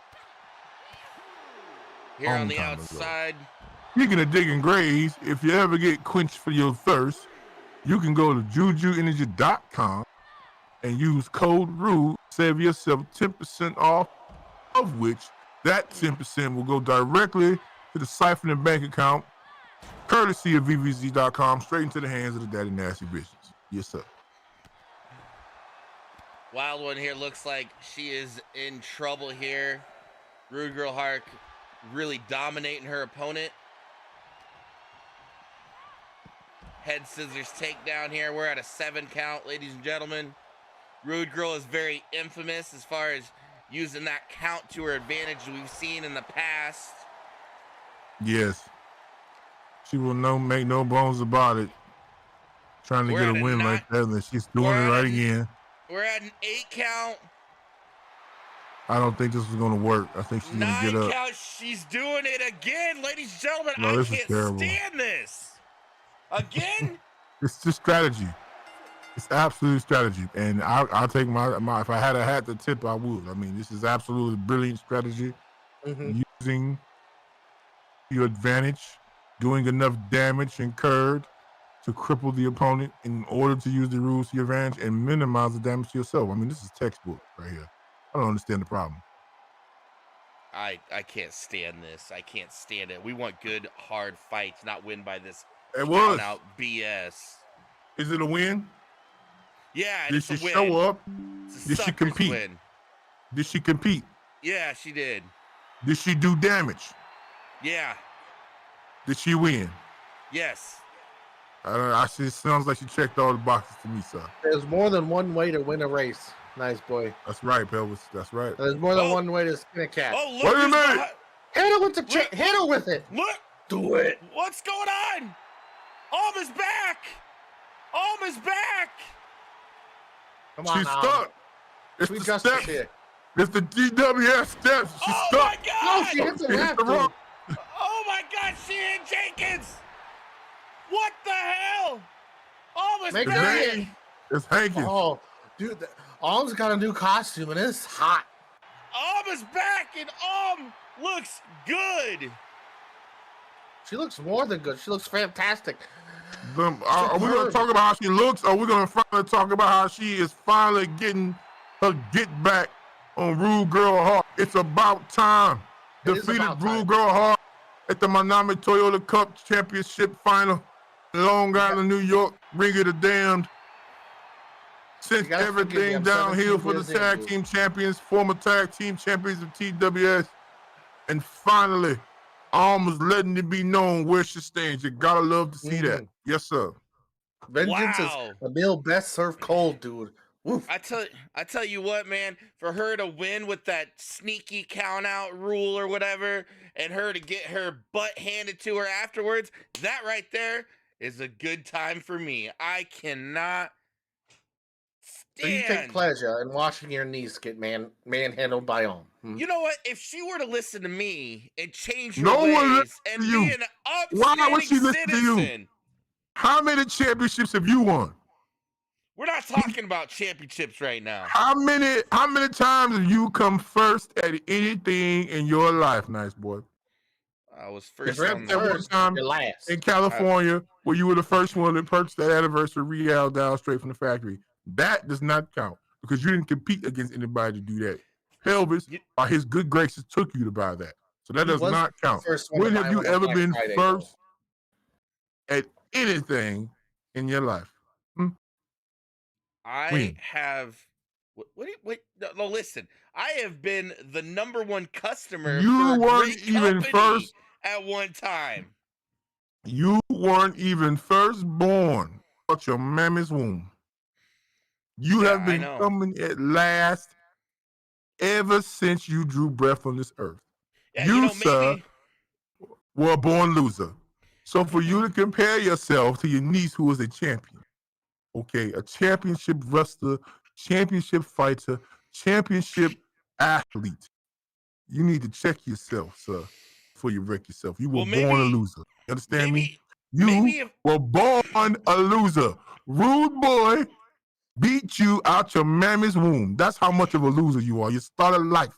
Here on the outside. Speaking of digging graves, if you ever get quenched for your thirst, you can go to JujuEnergy.com and use code RUDE, save yourself 10% off, of which that 10% will go directly to the siphoning bank account, courtesy of VVZ.com, straight into the hands of the Daddy Nasty Bitches. Yes, sir. Wild One here looks like she is in trouble here. Rude Girl Hark really dominating her opponent. Head scissors takedown here. We're at a 7 count, ladies and gentlemen. Rude Girl is very infamous as far as using that count to her advantage we've seen in the past. Yes. She will make no bones about it. Trying to get a win like that, and she's doing it right again. We're at an 8 count. I don't think this is going to work. I think she's going to get up. 9 count. She's doing it again, ladies and gentlemen. No, I can't stand this. Again? It's just strategy. It's absolute strategy. And I'll take my if I had a hat to tip, I would. I mean, this is absolutely brilliant strategy. Using your advantage, doing enough damage incurred to cripple the opponent in order to use the rules to your advantage and minimize the damage to yourself. I mean, this is textbook right here. I don't understand the problem. I can't stand this. I can't stand it. We want good, hard fights, not win by this out BS. Is it a win? Yeah, did she show up? Did she compete? Win. Did she compete? Yeah, she did. Did she do damage? Yeah. Did she win? Yes. It sounds like she checked all the boxes to me, sir. There's more than one way to win a race. Nice boy. That's right, Pelvis. That's right. There's more than one way to skin a cat. Oh, look. Wait a minute. Hit her with the chick. Hit her with it. Look. Do it. What's going on? Alma's back. Alma's back. Come on, she's stuck. It's we the steps. It's the DWS steps. She's stuck. Oh my God. No, she hit the left. Oh my God, she hit Jenkins. What the hell? Alma's back. It's Hankins. Oh, dude, Alma's got a new costume and it's hot. Mama's back and looks good. She looks more than good. She looks fantastic. Are we going to talk about how she looks, or are we going to finally talk about how she is finally getting her get back on Rude Girl Hart? It's about time. Defeated Rude Girl Hart at the Manami Toyota Cup Championship Final in Long Island, New York. Ring of the Damned. Sent everything downhill for the tag team champions, former tag team champions of TWS. And finally, almost letting it be known where she stands. You gotta love to see that. Yes, sir. Vengeance is Emil best served cold, dude. Oof. I tell you what, man, for her to win with that sneaky count out rule or whatever, and her to get her butt handed to her afterwards, that right there is a good time for me. I cannot stand. So you take pleasure in watching your niece get manhandled by Om. You know what? If she were to listen to me and change her ways and be an upstanding citizen. How many championships have you won? We're not talking about championships right now. How many times have you come first at anything in your life, nice boy? I was first on one time in California where you were the first one to purchase that anniversary Real down straight from the factory. That does not count because you didn't compete against anybody to do that. Pelvis, by his good graces, took you to buy that. So that does not count. When have you ever been first at anything in your life? I have. Wait, no, listen. I have been the #1 customer for a great company at one time. You weren't even first born out your mammy's womb. You have been coming at last ever since you drew breath on this earth. Yeah, sir, were a born loser. So for you to compare yourself to your niece who is a champion, okay, a championship wrestler, championship fighter, championship athlete, you need to check yourself, sir, before you wreck yourself. You were born a loser. You understand me? You were born a loser. Rude boy beat you out your mammy's womb. That's how much of a loser you are. You started life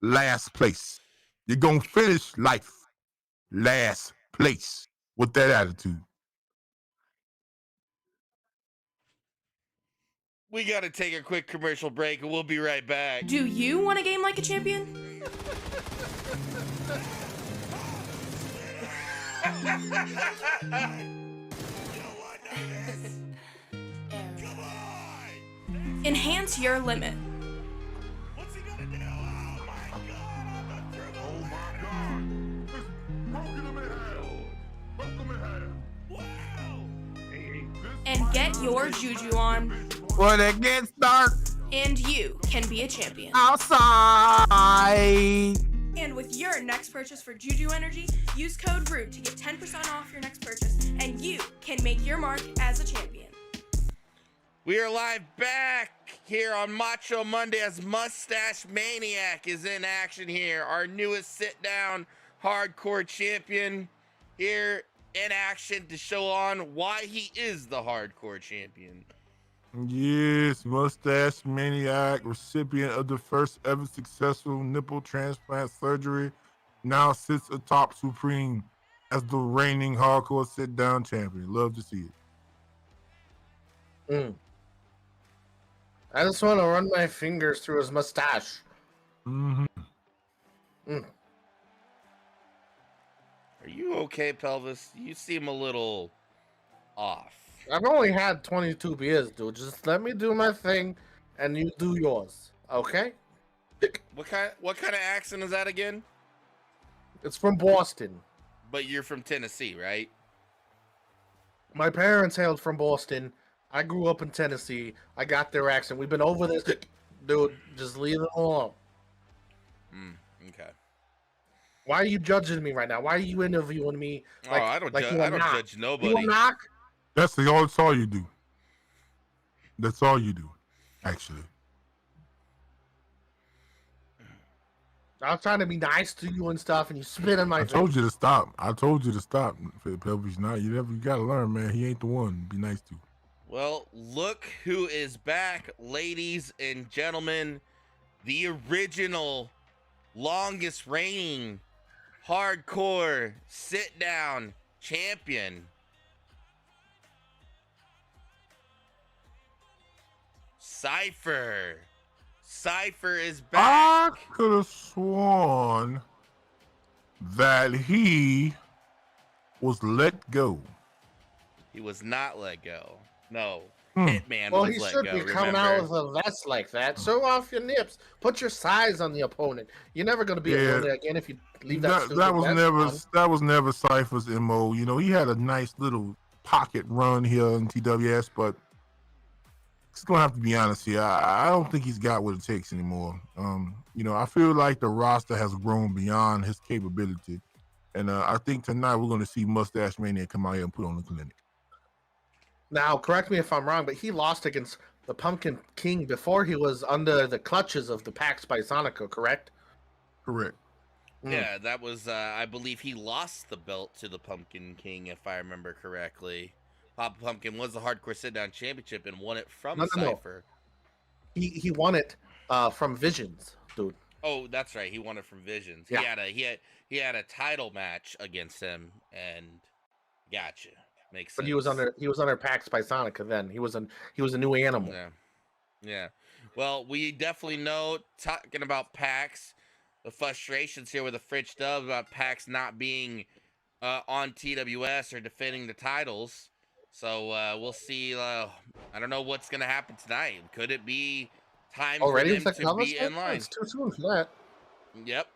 last place. You're going to finish life last place with that attitude. We got to take a quick commercial break and we'll be right back. Do you want a game like a champion? Enhance your limit. What's he gonna do? Oh my god! Broken him in half. Wow! And get your juju on. When it gets dark, and you can be a champion. Outside! And with your next purchase for Juju Energy, use code RUDE to get 10% off your next purchase, and you can make your mark as a champion. We are live back here on Macho Monday as Mustache Maniac is in action here. Our newest sit-down hardcore champion here in action to show on why he is the hardcore champion. Yes, Mustache Maniac, recipient of the first ever successful nipple transplant surgery, now sits atop Supreme as the reigning hardcore sit-down champion. Love to see it. I just want to run my fingers through his mustache. Are you okay, Pelvis? You seem a little off. I've only had 22 beers, dude. Just let me do my thing, and you do yours, okay? What kind of accent is that again? It's from Boston. But you're from Tennessee, right? My parents hailed from Boston. I grew up in Tennessee. I got their accent. We've been over this, dude. Just leave it alone. Okay. Why are you judging me right now? Why are you interviewing me? Like, I don't judge nobody. You knock? That's all you do. That's all you do, actually. I was trying to be nice to you and stuff, and you spit in my face. I told you to stop. Pelvis, you gotta learn, man. He ain't the one. Be nice to. Well, look who is back, ladies and gentlemen. the original, longest reigning, hardcore sit-down champion, Cypher. Cypher is back. I could have sworn that he was let go. He was not let go. No. Hmm. Hitman Well, was he let should go, be coming remember? out with a vest like that. Show off your nips. Put your size on the opponent. You're never going to be Yeah. able to again if you leave that stupid That was vest on. never Cypher's MO. You know, he had a nice little pocket run here in TWS, but it's gonna have to be honest here. I don't think he's got what it takes anymore. You know, I feel like the roster has grown beyond his capability, and I think tonight we're gonna see Mustache Mania come out here and put on the clinic. Now, correct me if I'm wrong, but he lost against the Pumpkin King before he was under the clutches of the Pax by Sonico, correct? Correct. Yeah, that was, I believe he lost the belt to the Pumpkin King, if I remember correctly. Papa Pumpkin was the Hardcore Sit-Down Championship and won it from No. Cypher. He won it from Visions, dude. Oh, that's right. He won it from Visions. Yeah. He had a title match against him, and gotcha. Makes sense. But he was under Pax by Sonica then. He was a new animal. Yeah. Well, we definitely know, talking about PAX, the frustrations here with the Fridge Dub about PAX not being on TWS or defending the titles. So we'll see. I don't know what's going to happen tonight. Could it be time for them to be in line? It's too soon for that. Yep.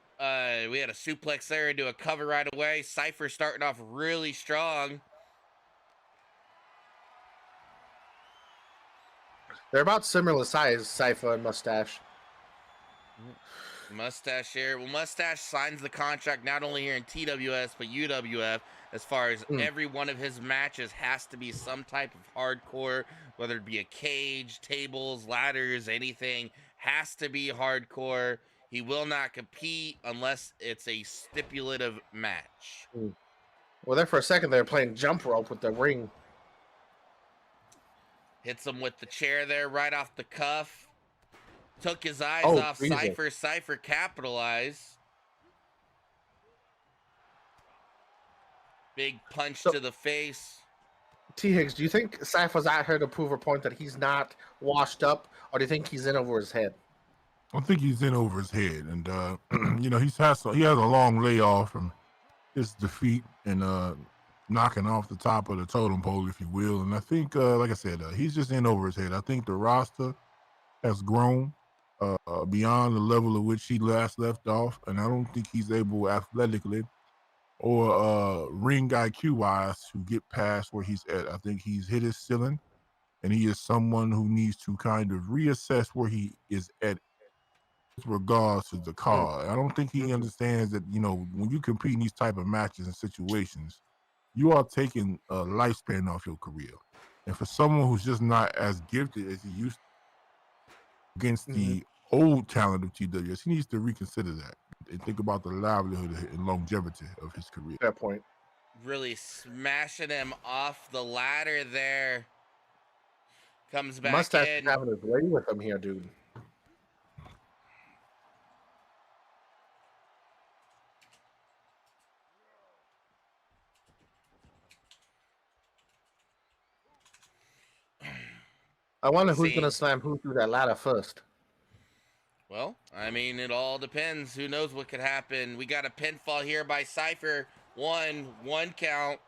We had a suplex there into a cover right away. Cypher starting off really strong. They're about similar size, Cypher and Mustache. Mustache here. Well, Mustache signs the contract not only here in TWS, but UWF, as far as every one of his matches has to be some type of hardcore, whether it be a cage, tables, ladders, anything, has to be hardcore. He will not compete unless it's a stipulative match. Well, there for a second, they were playing jump rope with the ring. Hits him with the chair there right off the cuff. Took his eyes off Cypher. Cypher capitalized. Big punch to the face. T. Higgs, do you think Cypher's out here to prove a point that he's not washed up, or do you think he's in over his head? I think he's in over his head, and you know, he has a long layoff from his defeat and knocking off the top of the totem pole, if you will. And I think, like I said, he's just in over his head. I think the roster has grown beyond the level at which he last left off, and I don't think he's able athletically or ring IQ wise to get past where he's at. I think he's hit his ceiling, and he is someone who needs to kind of reassess where he is at with regards to the card. I don't think he understands that, you know, when you compete in these type of matches and situations, you are taking a lifespan off your career. And for someone who's just not as gifted as he used to against the old talent of TWS, he needs to reconsider that and think about the livelihood and longevity of his career. Fair point. Really smashing him off the ladder there. Comes back Mustache in. having his way with him here, dude. I wonder who's going to slam who through that ladder first. Well, I mean, it all depends. Who knows what could happen. We got a pinfall here by Cypher. One count.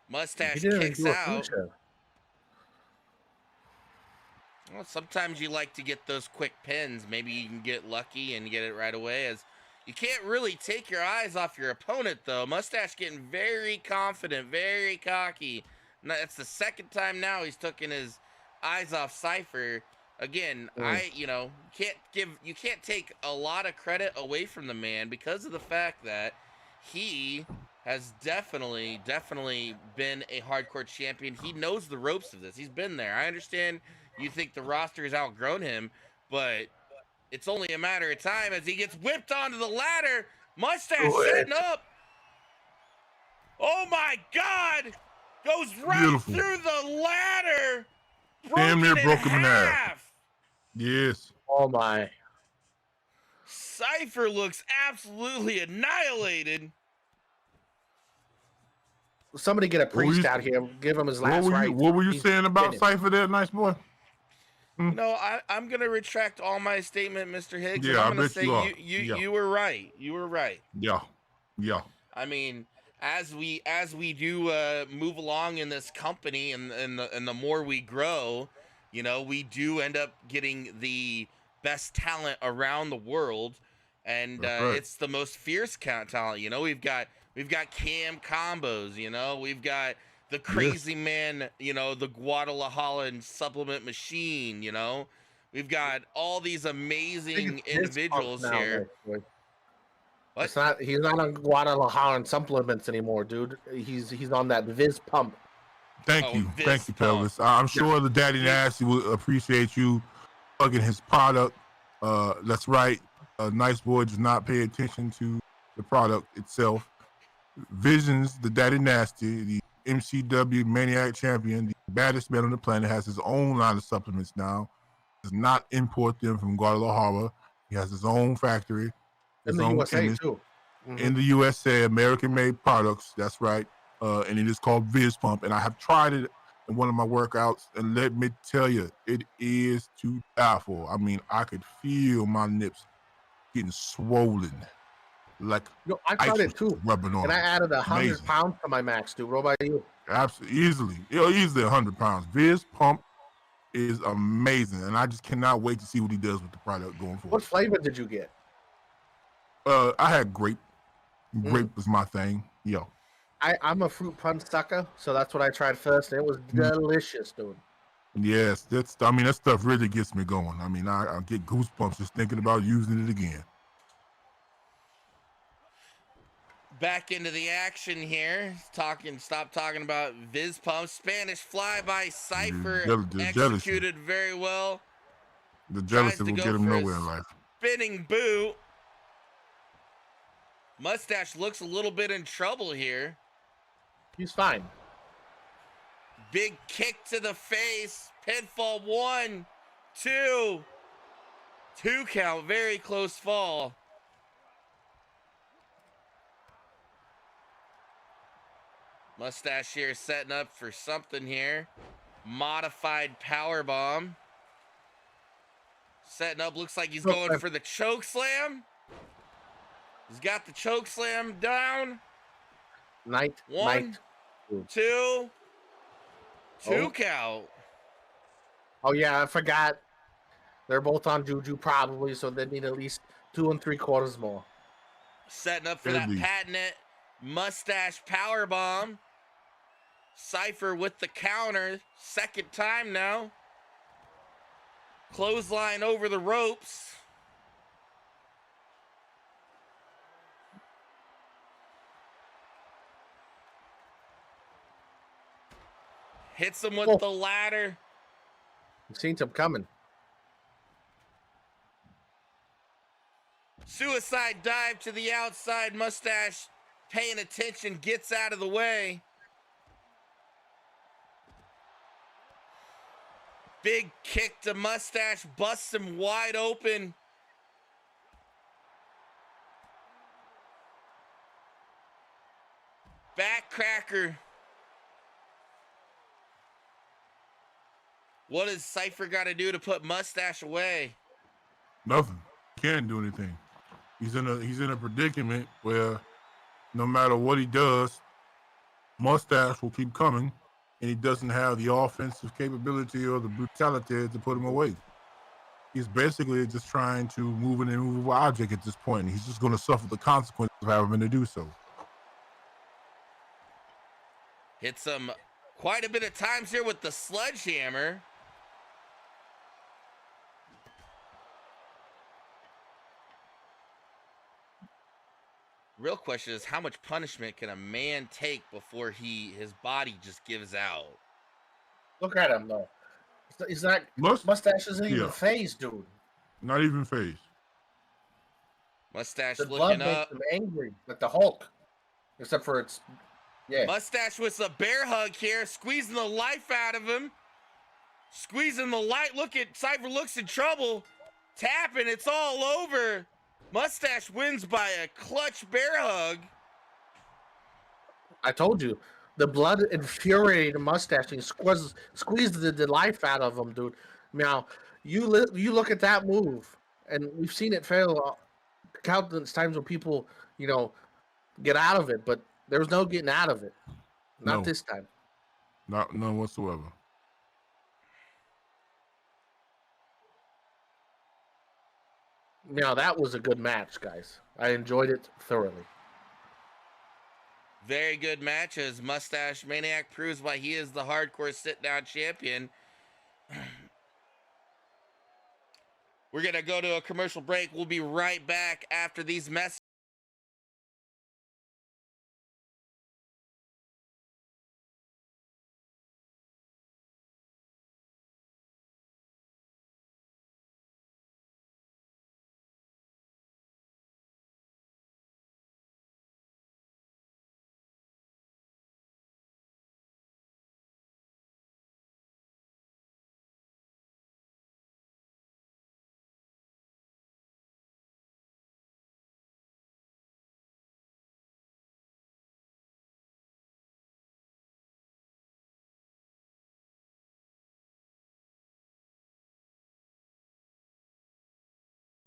Mustache kicks out. Well, sometimes you like to get those quick pins. Maybe you can get lucky and get it right away. As you can't really take your eyes off your opponent, though. Mustache getting very confident, very cocky. That's the second time now he's taken his eyes off Cypher. Again, you can't take a lot of credit away from the man because of the fact that he has definitely been a hardcore champion. He knows the ropes of this. He's been there. I understand you think the roster has outgrown him, but it's only a matter of time as he gets whipped onto the ladder. Mustache setting up. Oh my God! Goes right through the ladder. Damn near broke him in half. Yes. Oh my. Cypher looks absolutely annihilated. Somebody get a What were priest you, out here. Give him his last rites. what were you He's saying about finished. Cypher there, nice boy? You know, I'm gonna retract all my statement, Mr. Higgs, and Yeah, I'm I gonna bet say you are. you were right. You were right. Yeah. I mean, as we do move along in this company, and the more we grow, you know, we do end up getting the best talent around the world, and That's right. it's the most fierce talent. You know, we've got Cam Combos. You know, we've got the crazy man. You know, the Guadalajara supplement machine. You know, we've got all these I amazing think it's his pump individuals now, here. nice boy. What? It's not. He's not on Guadalajara supplements anymore, dude. He's on that Viz pump. Thank Oh, you, this Pelvis. I'm sure the Daddy Nasty will appreciate you plugging his product. That's right. Nice boy does not pay attention to the product itself. Visions, the Daddy Nasty, the MCW Maniac Champion, the baddest man on the planet, has his own line of supplements now. Does not import them from Guadalajara. He has his own factory, his In the own USA chemist. too. In the USA, American-made products. That's right. And it is called Viz Pump. And I have tried it in one of my workouts, and let me tell you, it is to die for. I mean, I could feel my nips getting swollen, like I ice tried was it too, rubbing on and I them. added 100 Amazing. pounds to my max, dude. What about you? Absolutely, easily 100 pounds. Viz Pump is amazing, and I just cannot wait to see what he does with the product going forward. What flavor did you get? I had grape. Grape was my thing. Yo. I'm a fruit punch sucker, so that's what I tried first, and it was delicious, dude. Yes, that stuff really gets me going. I mean, I get goosebumps just thinking about using it again. Back into the action here. Stop talking about Viz Pump. Spanish fly by Cypher executed very well. The jealousy will get him nowhere in life. Spinning boot. Mustache looks a little bit in trouble here. He's fine. Big kick to the face. Pinfall 1, 2. 2 count. Very close fall. Mustache here setting up for something here. Modified power bomb. Setting up. Looks like he's going for the choke slam. He's got the choke slam down. 1, 2. 2 count. Oh yeah, I forgot. They're both on Juju probably, so they need at least 2 3/4 more. Setting up for that patented mustache power bomb. Cypher with the counter. Second time now. Clothesline over the ropes. Hits him with the ladder. You've seen him coming. Suicide dive to the outside. Mustache paying attention, gets out of the way. Big kick to Mustache, busts him wide open. Backcracker. What does Cypher got to do to put Mustache away? Nothing. Can't do anything. He's in a predicament where no matter what he does, Mustache will keep coming, and he doesn't have the offensive capability or the brutality to put him away. He's basically just trying to move an immovable object at this point, and he's just going to suffer the consequences of having to do so. Hits him quite a bit of times here with the sledgehammer. Real question is, how much punishment can a man take before his body just gives out? Look at him though. He's not. Mustache isn't even phased, dude. Not even phased. Mustache the looking blood up. makes him angry, like the Hulk, except for it's. Yeah. Mustache with a bear hug here, squeezing the life out of him. Squeezing the light. Look at Cypher looks in trouble. Tapping. It's all over. Mustache wins by a clutch bear hug. I told you, the blood infuriated Mustache and squeezed the life out of him, dude. Now, you look at that move, and we've seen it fail countless times when people, get out of it, but there was no getting out of it. Not this time. None whatsoever. Now, that was a good match, guys. I enjoyed it thoroughly. Very good match as Mustache Maniac proves why he is the hardcore sit-down champion. We're going to go to a commercial break. We'll be right back after these messages.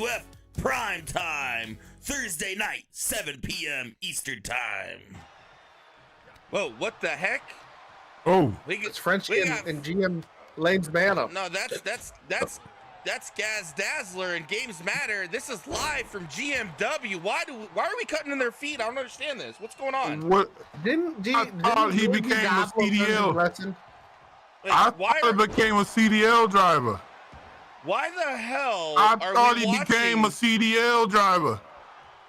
UF Prime Time, Thursday night, 7 p.m. Eastern Time. Whoa, what the heck? Oh, it's Frenchie and GM Lane's banner. No, that's Gaz Dazzler and Games Matter. This is live from GMW. Why are we cutting in their feet? I don't understand this. What's going on? What? Didn't he became a CDL. Wait, I thought he became a CDL driver. Why the hell? I thought he became a CDL driver.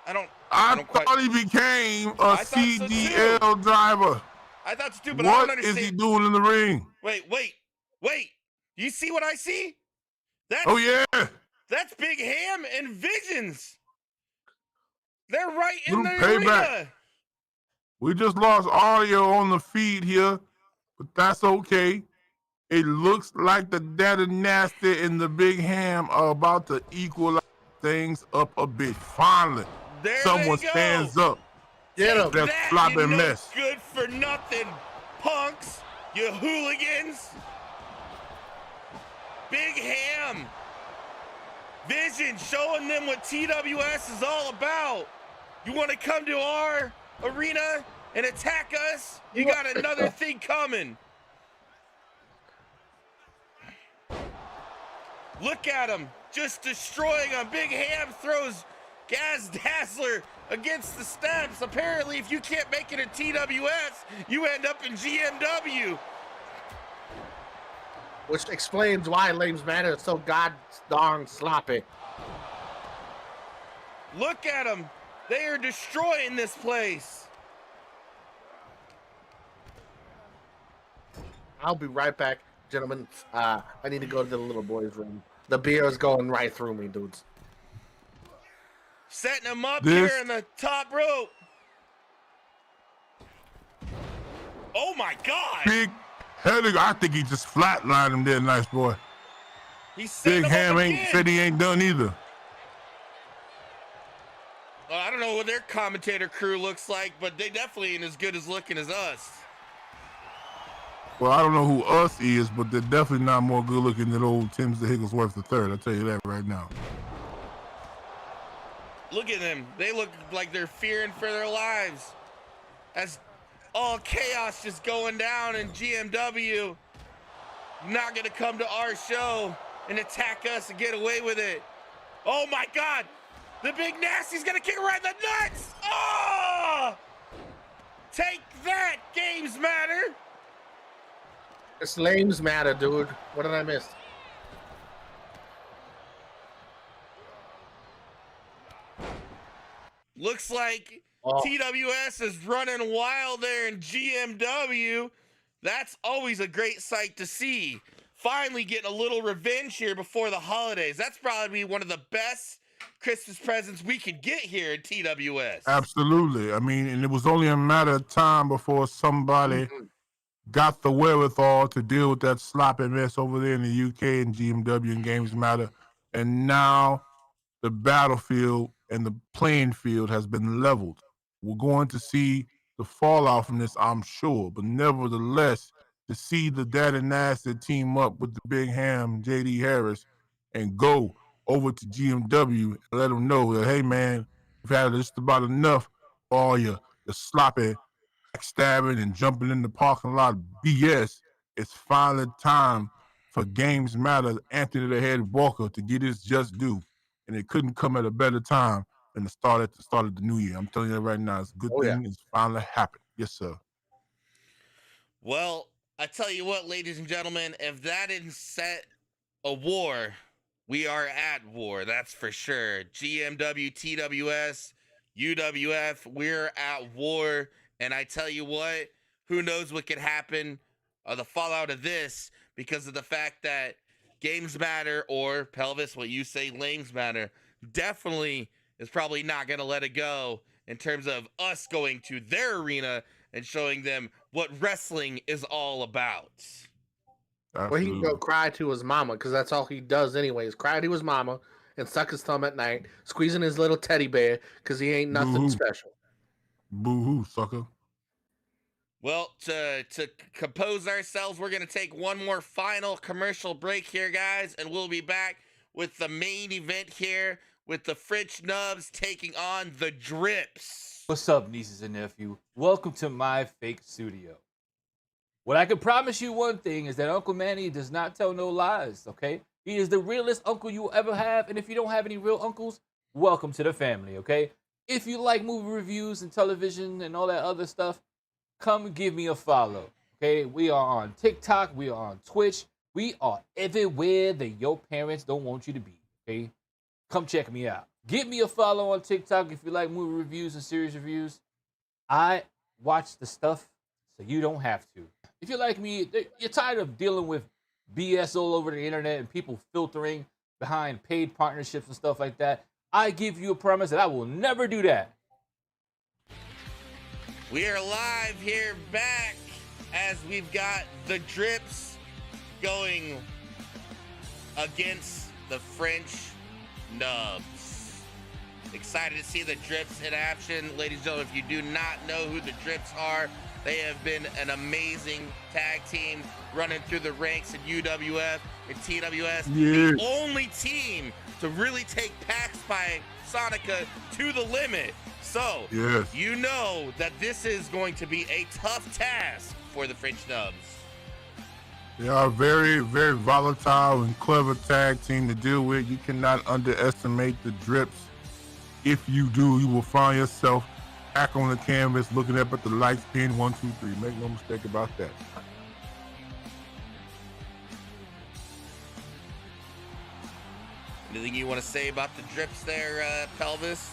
I thought he became a CDL driver. I thought so too, but I don't understand. What is he doing in the ring? Wait. You see what I see? Yeah. That's Big Ham and Visions. They're right in the payback. arena. We just lost audio on the feed here, but that's okay. It looks like the Daddy Nasty and the Big Ham are about to equalize things up a bit. Finally, someone stands up. Get him. That floppy mess. Good for nothing, punks. You hooligans. Big Ham. Vision showing them what TWS is all about. You want to come to our arena and attack us? You got another thing coming. Look at him, just destroying him. Big Ham throws Gaz Dazzler against the steps. Apparently, if you can't make it at TWS, you end up in GMW. Which explains why Lane's Manor is so god darn sloppy. Look at them. They are destroying this place. I'll be right back, gentlemen. I need to go to the little boy's room. The beer is going right through me, dudes. Setting him up here in the top rope. Oh my God! Big heading. I think he just flatlined him there, nice boy. Big Ham said he ain't done either. I don't know what their commentator crew looks like, but they definitely ain't as good as looking as us. Well, I don't know who us is, but they're definitely not more good looking than old Tim Higglesworth III. I'll tell you that right now. Look at them. They look like they're fearing for their lives. As all chaos just going down in GMW. Not gonna come to our show and attack us and get away with it. Oh my God. The Big Nasty's gonna kick right in the nuts. Oh! Take that, Games Matter. It's Lane's Matter, dude. What did I miss? Looks like TWS is running wild there in GMW. That's always a great sight to see. Finally getting a little revenge here before the holidays. That's probably one of the best Christmas presents we could get here at TWS. Absolutely. I mean, and it was only a matter of time before somebody got the wherewithal to deal with that sloppy mess over there in the UK and GMW and Games Matter. And now the battlefield and the playing field has been leveled. We're going to see the fallout from this, I'm sure, but nevertheless, to see the Dad and Nasser team up with the Big Ham, JD Harris, and go over to GMW and let them know that, hey man, we've had just about enough of all your sloppy backstabbing and jumping in the parking lot BS. It's finally time for Games Matter Anthony the Head Walker to get his just due. And it couldn't come at a better time than the start of the new year. I'm telling you that right now. It's a good thing it's finally happened. Yes, sir. Well, I tell you what, ladies and gentlemen, if that didn't set a war, we are at war. That's for sure. GMW, TWS, UWF, we're at war. And I tell you what, who knows what could happen, the fallout of this, because of the fact that Games Matter, or Pelvis, what you say, Lames Matter, definitely is probably not going to let it go in terms of us going to their arena and showing them what wrestling is all about. Well, he can go cry to his mama, because that's all he does anyways. Cry to his mama and suck his thumb at night, squeezing his little teddy bear, because he ain't nothing Boo-hoo. special. Boo-hoo, sucker. Well, to compose ourselves, we're going to take one more final commercial break here, guys, and we'll be back with the main event here with the French Nubs taking on the Drips. What's up, nieces and nephew? Welcome to my fake studio. What I can promise you one thing is that Uncle Manny does not tell no lies, okay? He is the realest uncle you will ever have, and if you don't have any real uncles, welcome to the family, okay? If you like movie reviews and television and all that other stuff, come give me a follow, okay? We are on TikTok, we are on Twitch, we are everywhere that your parents don't want you to be, okay? Come check me out. Give me a follow on TikTok if you like movie reviews and series reviews. I watch the stuff so you don't have to. If you're like me, you're tired of dealing with BS all over the internet and people filtering behind paid partnerships and stuff like that, I give you a promise that I will never do that. We are live here back as we've got the Drips going against the French Nubs. Excited to see the Drips in action. Ladies and gentlemen, if you do not know who the Drips are, they have been an amazing tag team running through the ranks in UWF and TWS. The only team to really take Pax by Sonica to the limit. So, you know that this is going to be a tough task for the French Nubs. They are a very, very volatile and clever tag team to deal with. You cannot underestimate the Drips. If you do, you will find yourself back on the canvas looking up at the lights, pin 1, 2, 3. Make no mistake about that. Anything you want to say about the Drips there, Pelvis?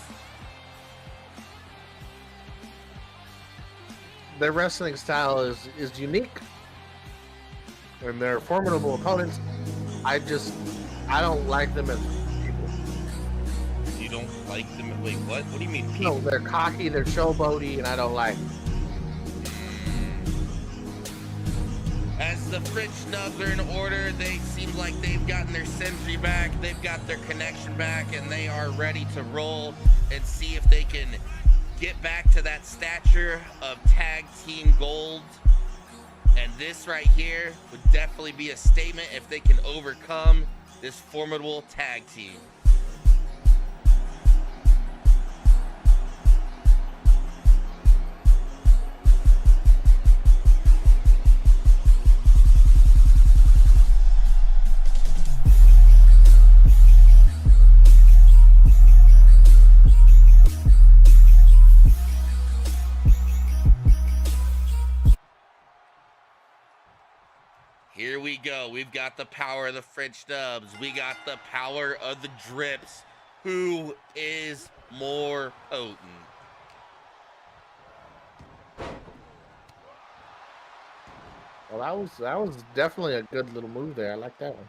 Their wrestling style is unique, and they're formidable opponents. I don't like them as people. You don't like them? Wait, what? What do you mean people? No, they're cocky, they're showboaty, and I don't like them. As the French Nubs are in order, they seem like they've gotten their sentry back, they've got their connection back, and they are ready to roll and see if they can get back to that stature of tag team gold. And this right here would definitely be a statement if they can overcome this formidable tag team. Here we go. We've got the power of the French Nubs. We got the power of the Drips. Who is more potent? Well, that was definitely a good little move there. I like that one.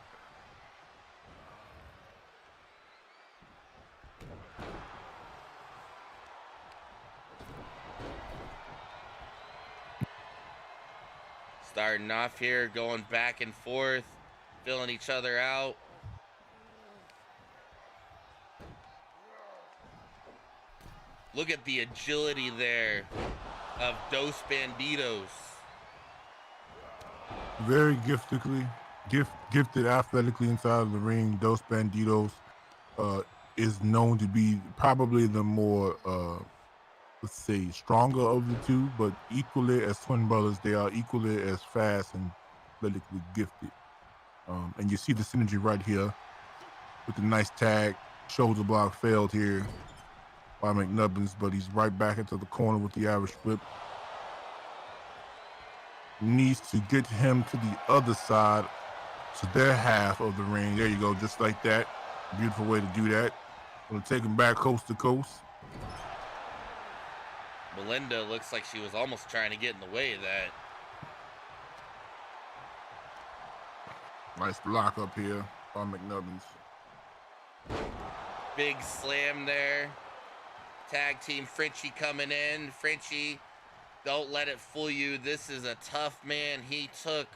Starting off here, going back and forth, filling each other out. Look at the agility there of Dos Banditos. Very gifted athletically inside of the ring. Dos Banditos is known to be probably the more, let's say, stronger of the two, but equally as twin brothers, they are equally as fast and athletically gifted. And you see the synergy right here with the nice tag. Shoulder block failed here by McNubbins, but he's right back into the corner with the Irish whip. Needs to get him to the other side, to their half of the ring. There you go, just like that. Beautiful way to do that. Gonna take him back coast to coast. Melinda looks like she was almost trying to get in the way of that. Nice block up here by McNubbins. Big slam there. Tag team Frenchie coming in. Frenchie, don't let it fool you. This is a tough man. He took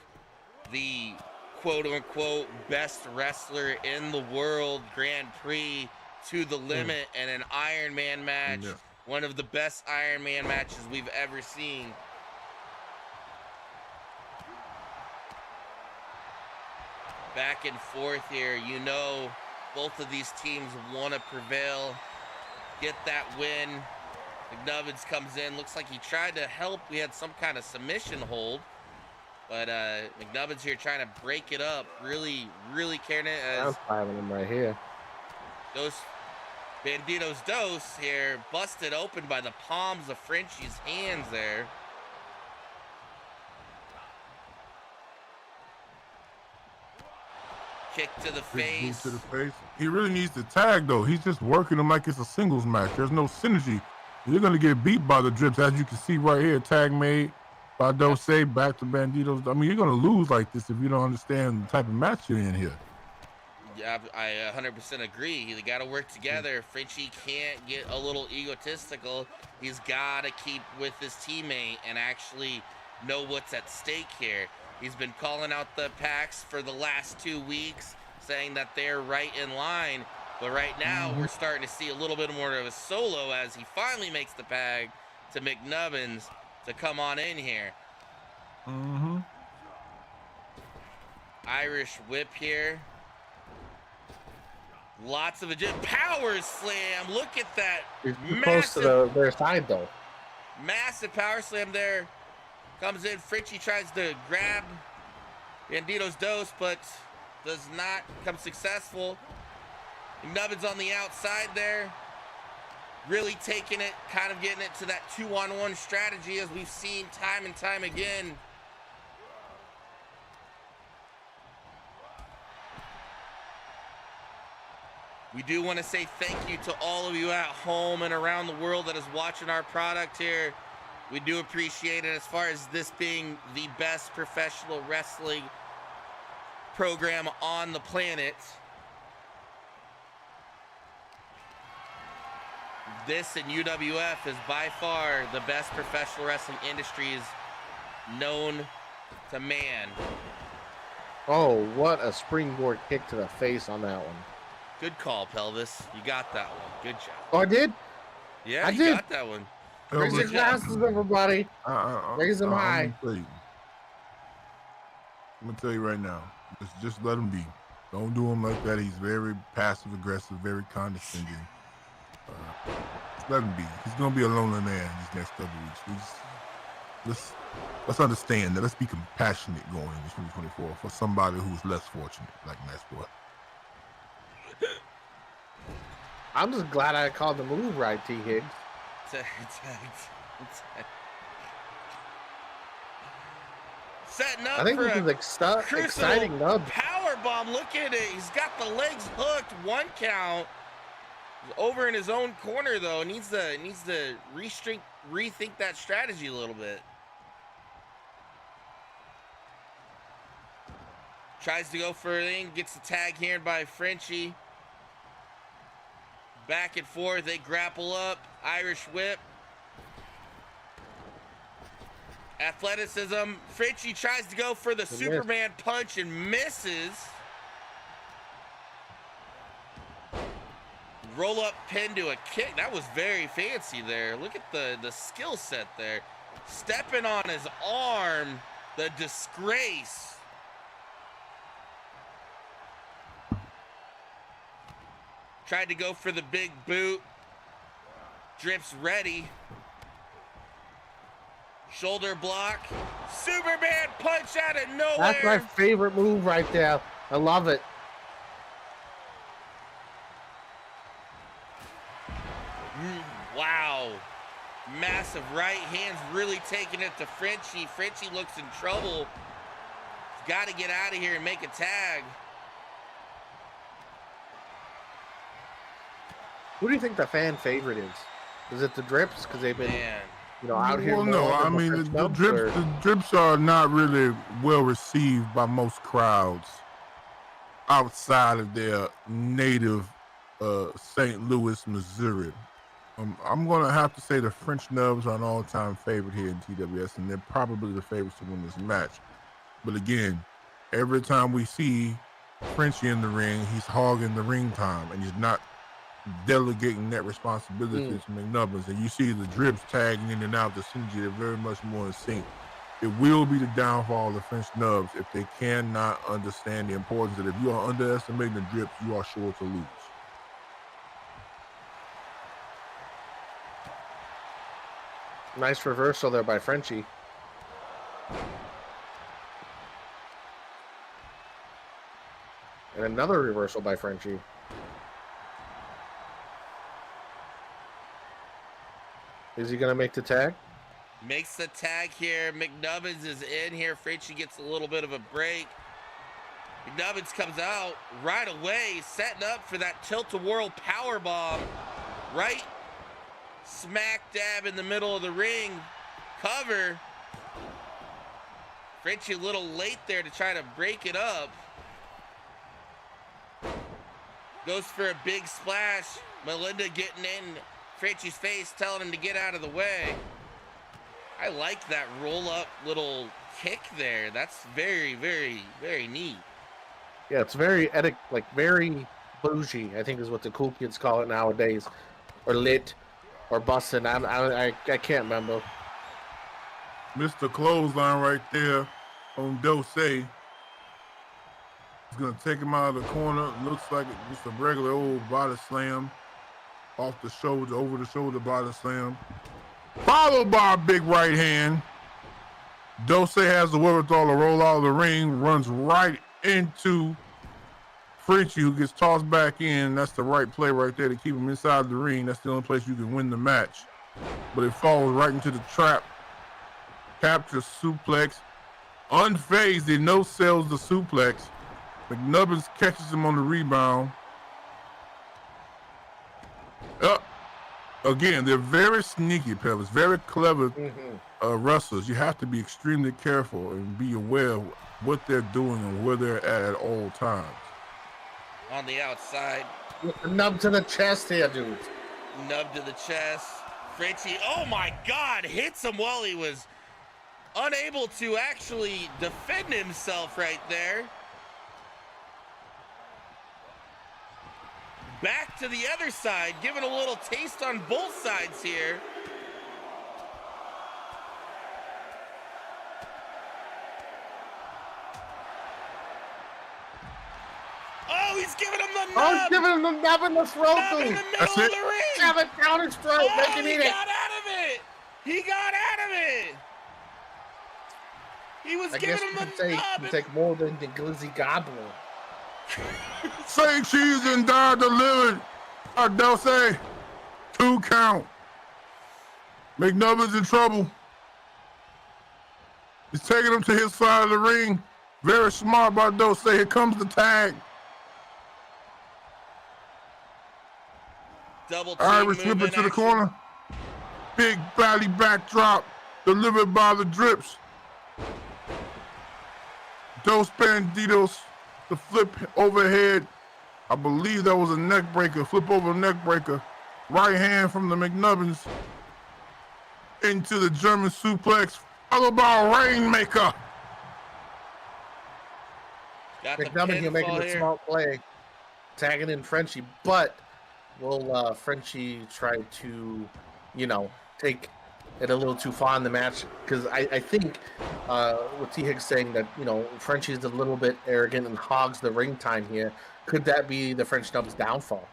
the quote-unquote best wrestler in the world Grand Prix to the limit in an Iron Man match. Yeah. One of the best Iron Man matches we've ever seen. Back and forth here. You know, both of these teams want to prevail, get that win. McNubbins comes in. Looks like he tried to help. We had some kind of submission hold. But McNubbins here trying to break it up. Really, really carrying it. I'm filing him right here. Those Banditos Dos here busted open by the palms of Frenchie's hands there. Kick to the face. To the face. He really needs to tag though. He's just working him like it's a singles match. There's no synergy. You're gonna get beat by the drips, as you can see right here. Tag made by Dose, back to Banditos. I mean, you're gonna lose like this if you don't understand the type of match you're in here. Yeah, I 100% agree. They got to work together. Frenchie can't get a little egotistical. He's got to keep with his teammate and actually know what's at stake here. He's been calling out the packs for the last 2 weeks, saying that they're right in line. But right now, we're starting to see a little bit more of a solo as he finally makes the tag to McNubbins to come on in here. Irish whip here. Lots of power slam. Look at that. He's close to their side though. Massive power slam there. Comes in. Frenchie tries to grab Banditos Dos, but does not become successful. Nubbins on the outside there. Really taking it, kind of getting it to that 2-on-1 strategy as we've seen time and time again. We do want to say thank you to all of you at home and around the world that is watching our product here. We do appreciate it as far as this being the best professional wrestling program on the planet. This and UWF is by far the best professional wrestling industries known to man. Oh, what a springboard kick to the face on that one. Good call, Pelvis. You got that one. Good job. Oh, I did? Yeah, you got that one. Raise your glasses, everybody. Raise them high. I'm gonna tell you right now. Just let him be. Don't do him like that. He's very passive aggressive, very condescending. Let him be. He's gonna be a lonely man these next couple weeks. Let's understand that. Let's be compassionate going into 2024 for somebody who's less fortunate, like Nice Boy. I'm just glad I called the move right, T. Higgs. Setting up I think for this is exciting nub. Power bomb. Look at it. He's got the legs hooked. 1 count. He's over in his own corner though. Needs to rethink that strategy a little bit. Tries to go for a thing. Gets the tag here by Frenchie. Back and forth, they grapple up. Irish whip. Athleticism. Frenchie tries to go for the Superman punch and misses. Roll up pin to a kick. That was very fancy there. Look at the skill set there. Stepping on his arm. The disgrace. Tried to go for the big boot. Drip's ready. Shoulder block. Superman punch out of nowhere. That's my favorite move right there. I love it. Wow. Massive right hands really taking it to Frenchie. Frenchie looks in trouble. He's got to get out of here and make a tag. Who do you think the fan favorite is? Is it the Drips? Because they've been, out here. Well, no, I mean the Drips are not really well received by most crowds outside of their native St. Louis, Missouri. I'm gonna have to say the French Nubs are an all-time favorite here in TWS, and they're probably the favorites to win this match. But again, every time we see Frenchie in the ring, he's hogging the ring time, and he's not delegating that responsibility to McNubbins. And you see the Drips tagging in and out. The synergy, they're very much more in sync. It will be the downfall of the French Nubs if they cannot understand the importance that if you are underestimating the Drips, you are sure to lose. Nice reversal there by Frenchie. And another reversal by Frenchie. Is he going to make the tag? Makes the tag here. McNubbins is in here. Frenchie gets a little bit of a break. McNubbins comes out right away, setting up for that tilt-a-whirl powerbomb. Right smack dab in the middle of the ring. Cover. Frenchie a little late there to try to break it up. Goes for a big splash. Melinda getting in Frenchie's face, telling him to get out of the way. I like that roll-up little kick there. That's very, very, very neat. Yeah, it's very very bougie, I think is what the cool kids call it nowadays. Or lit, or bussin'. I can't remember. Mr. Clothesline right there on Dose. He's going to take him out of the corner. Looks like just a regular old body slam. Off the shoulder, over the shoulder body slam. Followed by a big right hand. Dose has the wherewithal to roll out of the ring. Runs right into Frenchie, who gets tossed back in. That's the right play right there to keep him inside the ring. That's the only place you can win the match. But it falls right into the trap. Captures suplex. Unfazed, he no-sells the suplex. McNubbins catches him on the rebound. Again, they're very sneaky, Pelvis, very clever wrestlers. You have to be extremely careful and be aware of what they're doing and where they're at all times. On the outside. Nub to the chest here, dude. Nub to the chest. Frenchie, oh my God, hits him while he was unable to actually defend himself right there. Back to the other side, giving a little taste on both sides here. Oh, he's giving him the nub. Oh, he's giving him the nub in the throat, dude. That's it. Shove it down his throat. Oh, Make him eat it. He got out of it. He got out of it. He was giving him the nub. You take more than the glizzy gobbler. Say cheese and die delivered. Dose. 2 count. McNubbins in trouble. He's taking him to his side of the ring. Very smart by Dose. Here comes the tag. Double team. Irish whip it to the corner. Big valley backdrop delivered by the Drips. Dos Banditos. The flip overhead. I believe that was a neck breaker. Flip over neck breaker. Right hand from the McNubbins into the German suplex. Followed by a Rainmaker. McNubbins, you're making a smart play, tagging in Frenchie, but will Frenchie try to, take it a little too far in the match? Because I think with T Higgs saying that Frenchie's a little bit arrogant and hogs the ring time here. Could that be the French Nub's downfall?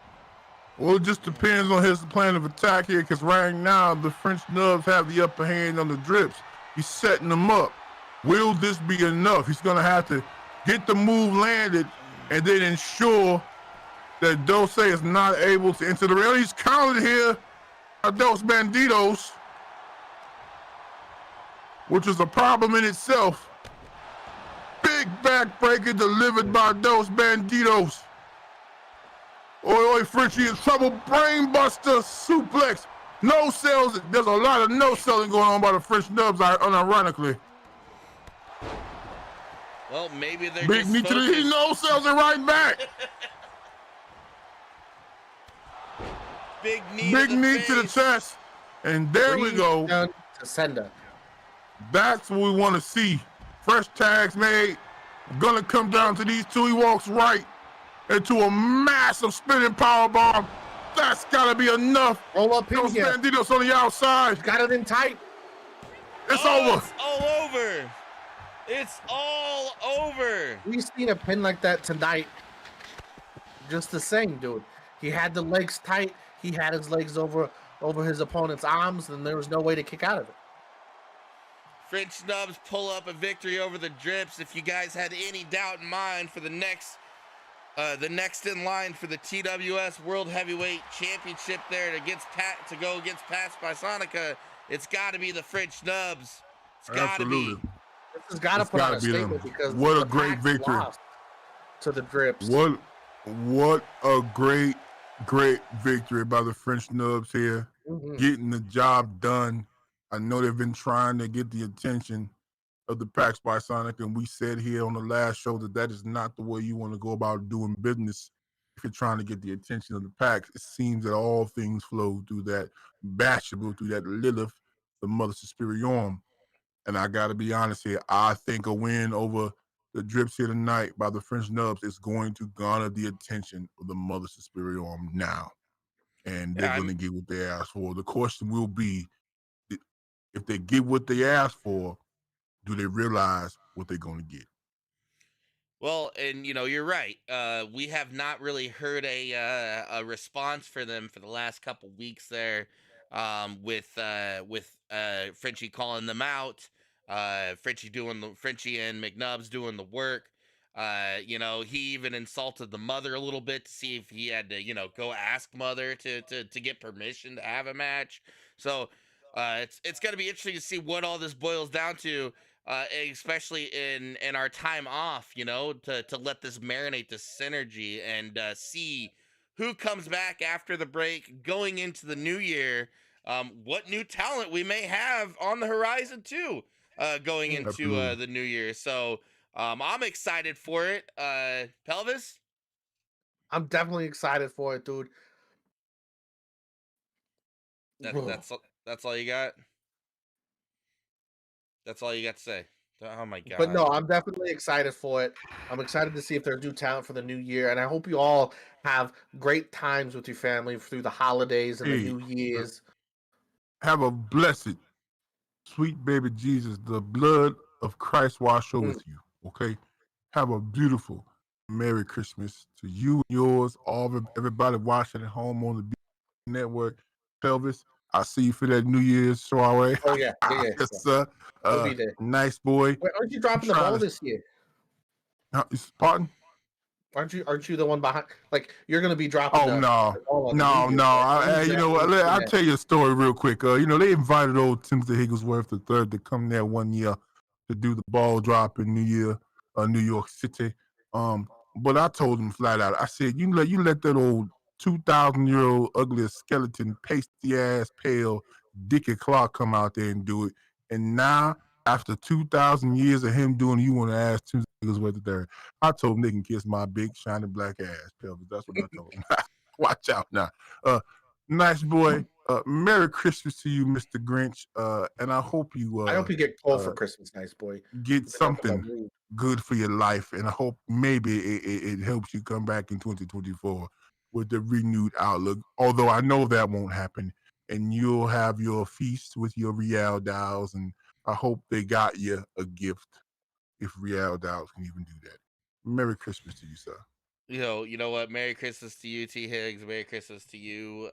Well, it just depends on his plan of attack here, because right now the French Nubs have the upper hand on the Drips. He's setting them up. Will this be enough? He's going to have to get the move landed and then ensure that Dose is not able to enter the rail. He's counted here by Dos Banditos, which is a problem in itself. Big backbreaker delivered by Dos Banditos. Oi, Frenchie in trouble. Brainbuster suplex. No sells. There's a lot of no selling going on by the French Nubs, unironically. Well, maybe they're big just knee to the he no sells it right back. Big knee to the chest. And there we go. To sender. That's what we want to see. Fresh tags made. Gonna come down to these two. He walks right into a massive spinning power bomb. That's gotta be enough. Roll up in here. Banditos on the outside. Got it in tight. It's over. It's all over. It's all over. We've seen a pin like that tonight. Just the same, dude. He had the legs tight. He had his legs over his opponent's arms, and there was no way to kick out of it. French Nubs pull up a victory over the Drips. If you guys had any doubt in mind for the next in line for the TWS World Heavyweight Championship there to go against Pats by Sonica, it's got to be the French Nubs. It's got to be. This has got to put out a statement because what a great victory to the Drips. What a great victory by the French Nubs here, getting the job done. I know they've been trying to get the attention of the Pax by Sonic, and we said here on the last show that is not the way you want to go about doing business if you're trying to get the attention of the Pax. It seems that all things flow through that Bashable, through that Lilith, the Mother Superiorm. And I got to be honest here, I think a win over the Drips here tonight by the French Nubs is going to garner the attention of the Mother Superiorm now. And they're going to get what they asked for. The question will be, if they get what they asked for, do they realize what they're going to get? Well, and you're right. We have not really heard a response for them for the last couple weeks there, with Frenchie calling them out, Frenchie and McNubbs doing the work. He even insulted the mother a little bit to see if he had to, go ask mother to get permission to have a match. So it's going to be interesting to see what all this boils down to. Especially in our time off, to let this marinate, this synergy, and see who comes back after the break going into the new year. What new talent we may have on the horizon too, going into the new year. So I'm excited for it. Pelvis? I'm definitely excited for it, dude. That's all you got? That's all you got to say. Oh my god! But no, I'm definitely excited for it. I'm excited to see if there's new talent for the new year, and I hope you all have great times with your family through the holidays and the New Year's. Have a blessed, sweet baby Jesus, the blood of Christ wash over you. Okay, have a beautiful Merry Christmas to you and yours, everybody watching at home on the B Network. Pelvis, I see you for that New Year's soiree. Oh yeah. Yes, sir. Nice boy. Wait, aren't you dropping the ball this year? Pardon? Aren't you the one behind? Like you're gonna be dropping? Oh no. You know what? I'll tell you a story real quick. They invited old Timothy Higglesworth III to come there one year to do the ball drop in New York City. But I told him flat out. I said, you let that old 2,000-year-old ugly skeleton, pasty ass, pale Dickie Clark come out there and do it. And now, after 2,000 years of him doing it, you want to ask Tim Higglesworth III. I told him they can kiss my big, shiny black ass, Pelvis. That's what I told him. Watch out now. Nice boy. Merry Christmas to you, Mr. Grinch. And I hope you get cold for Christmas, nice boy. Get something good for your life. And I hope maybe it helps you come back in 2024. with the renewed outlook. Although I know that won't happen, and you'll have your feast with your Real Dolls, and I hope they got you a gift if Real Dolls can even do that. Merry Christmas to you, sir. You know what? Merry Christmas to you, T. Higgs. Merry Christmas to you,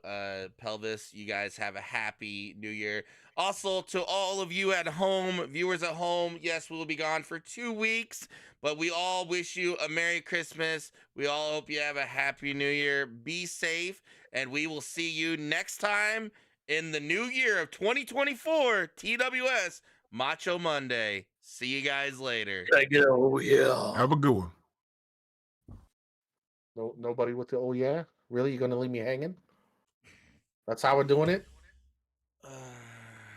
Pelvis. You guys have a happy New Year. Also, to all of you at home, viewers at home, yes, we will be gone for 2 weeks, but we all wish you a Merry Christmas. We all hope you have a happy New Year. Be safe, and we will see you next time in the new year of 2024, TWS Macho Monday. See you guys later. Have a good one. No, nobody with the oh yeah. Really, you gonna leave me hanging? That's how we're doing it.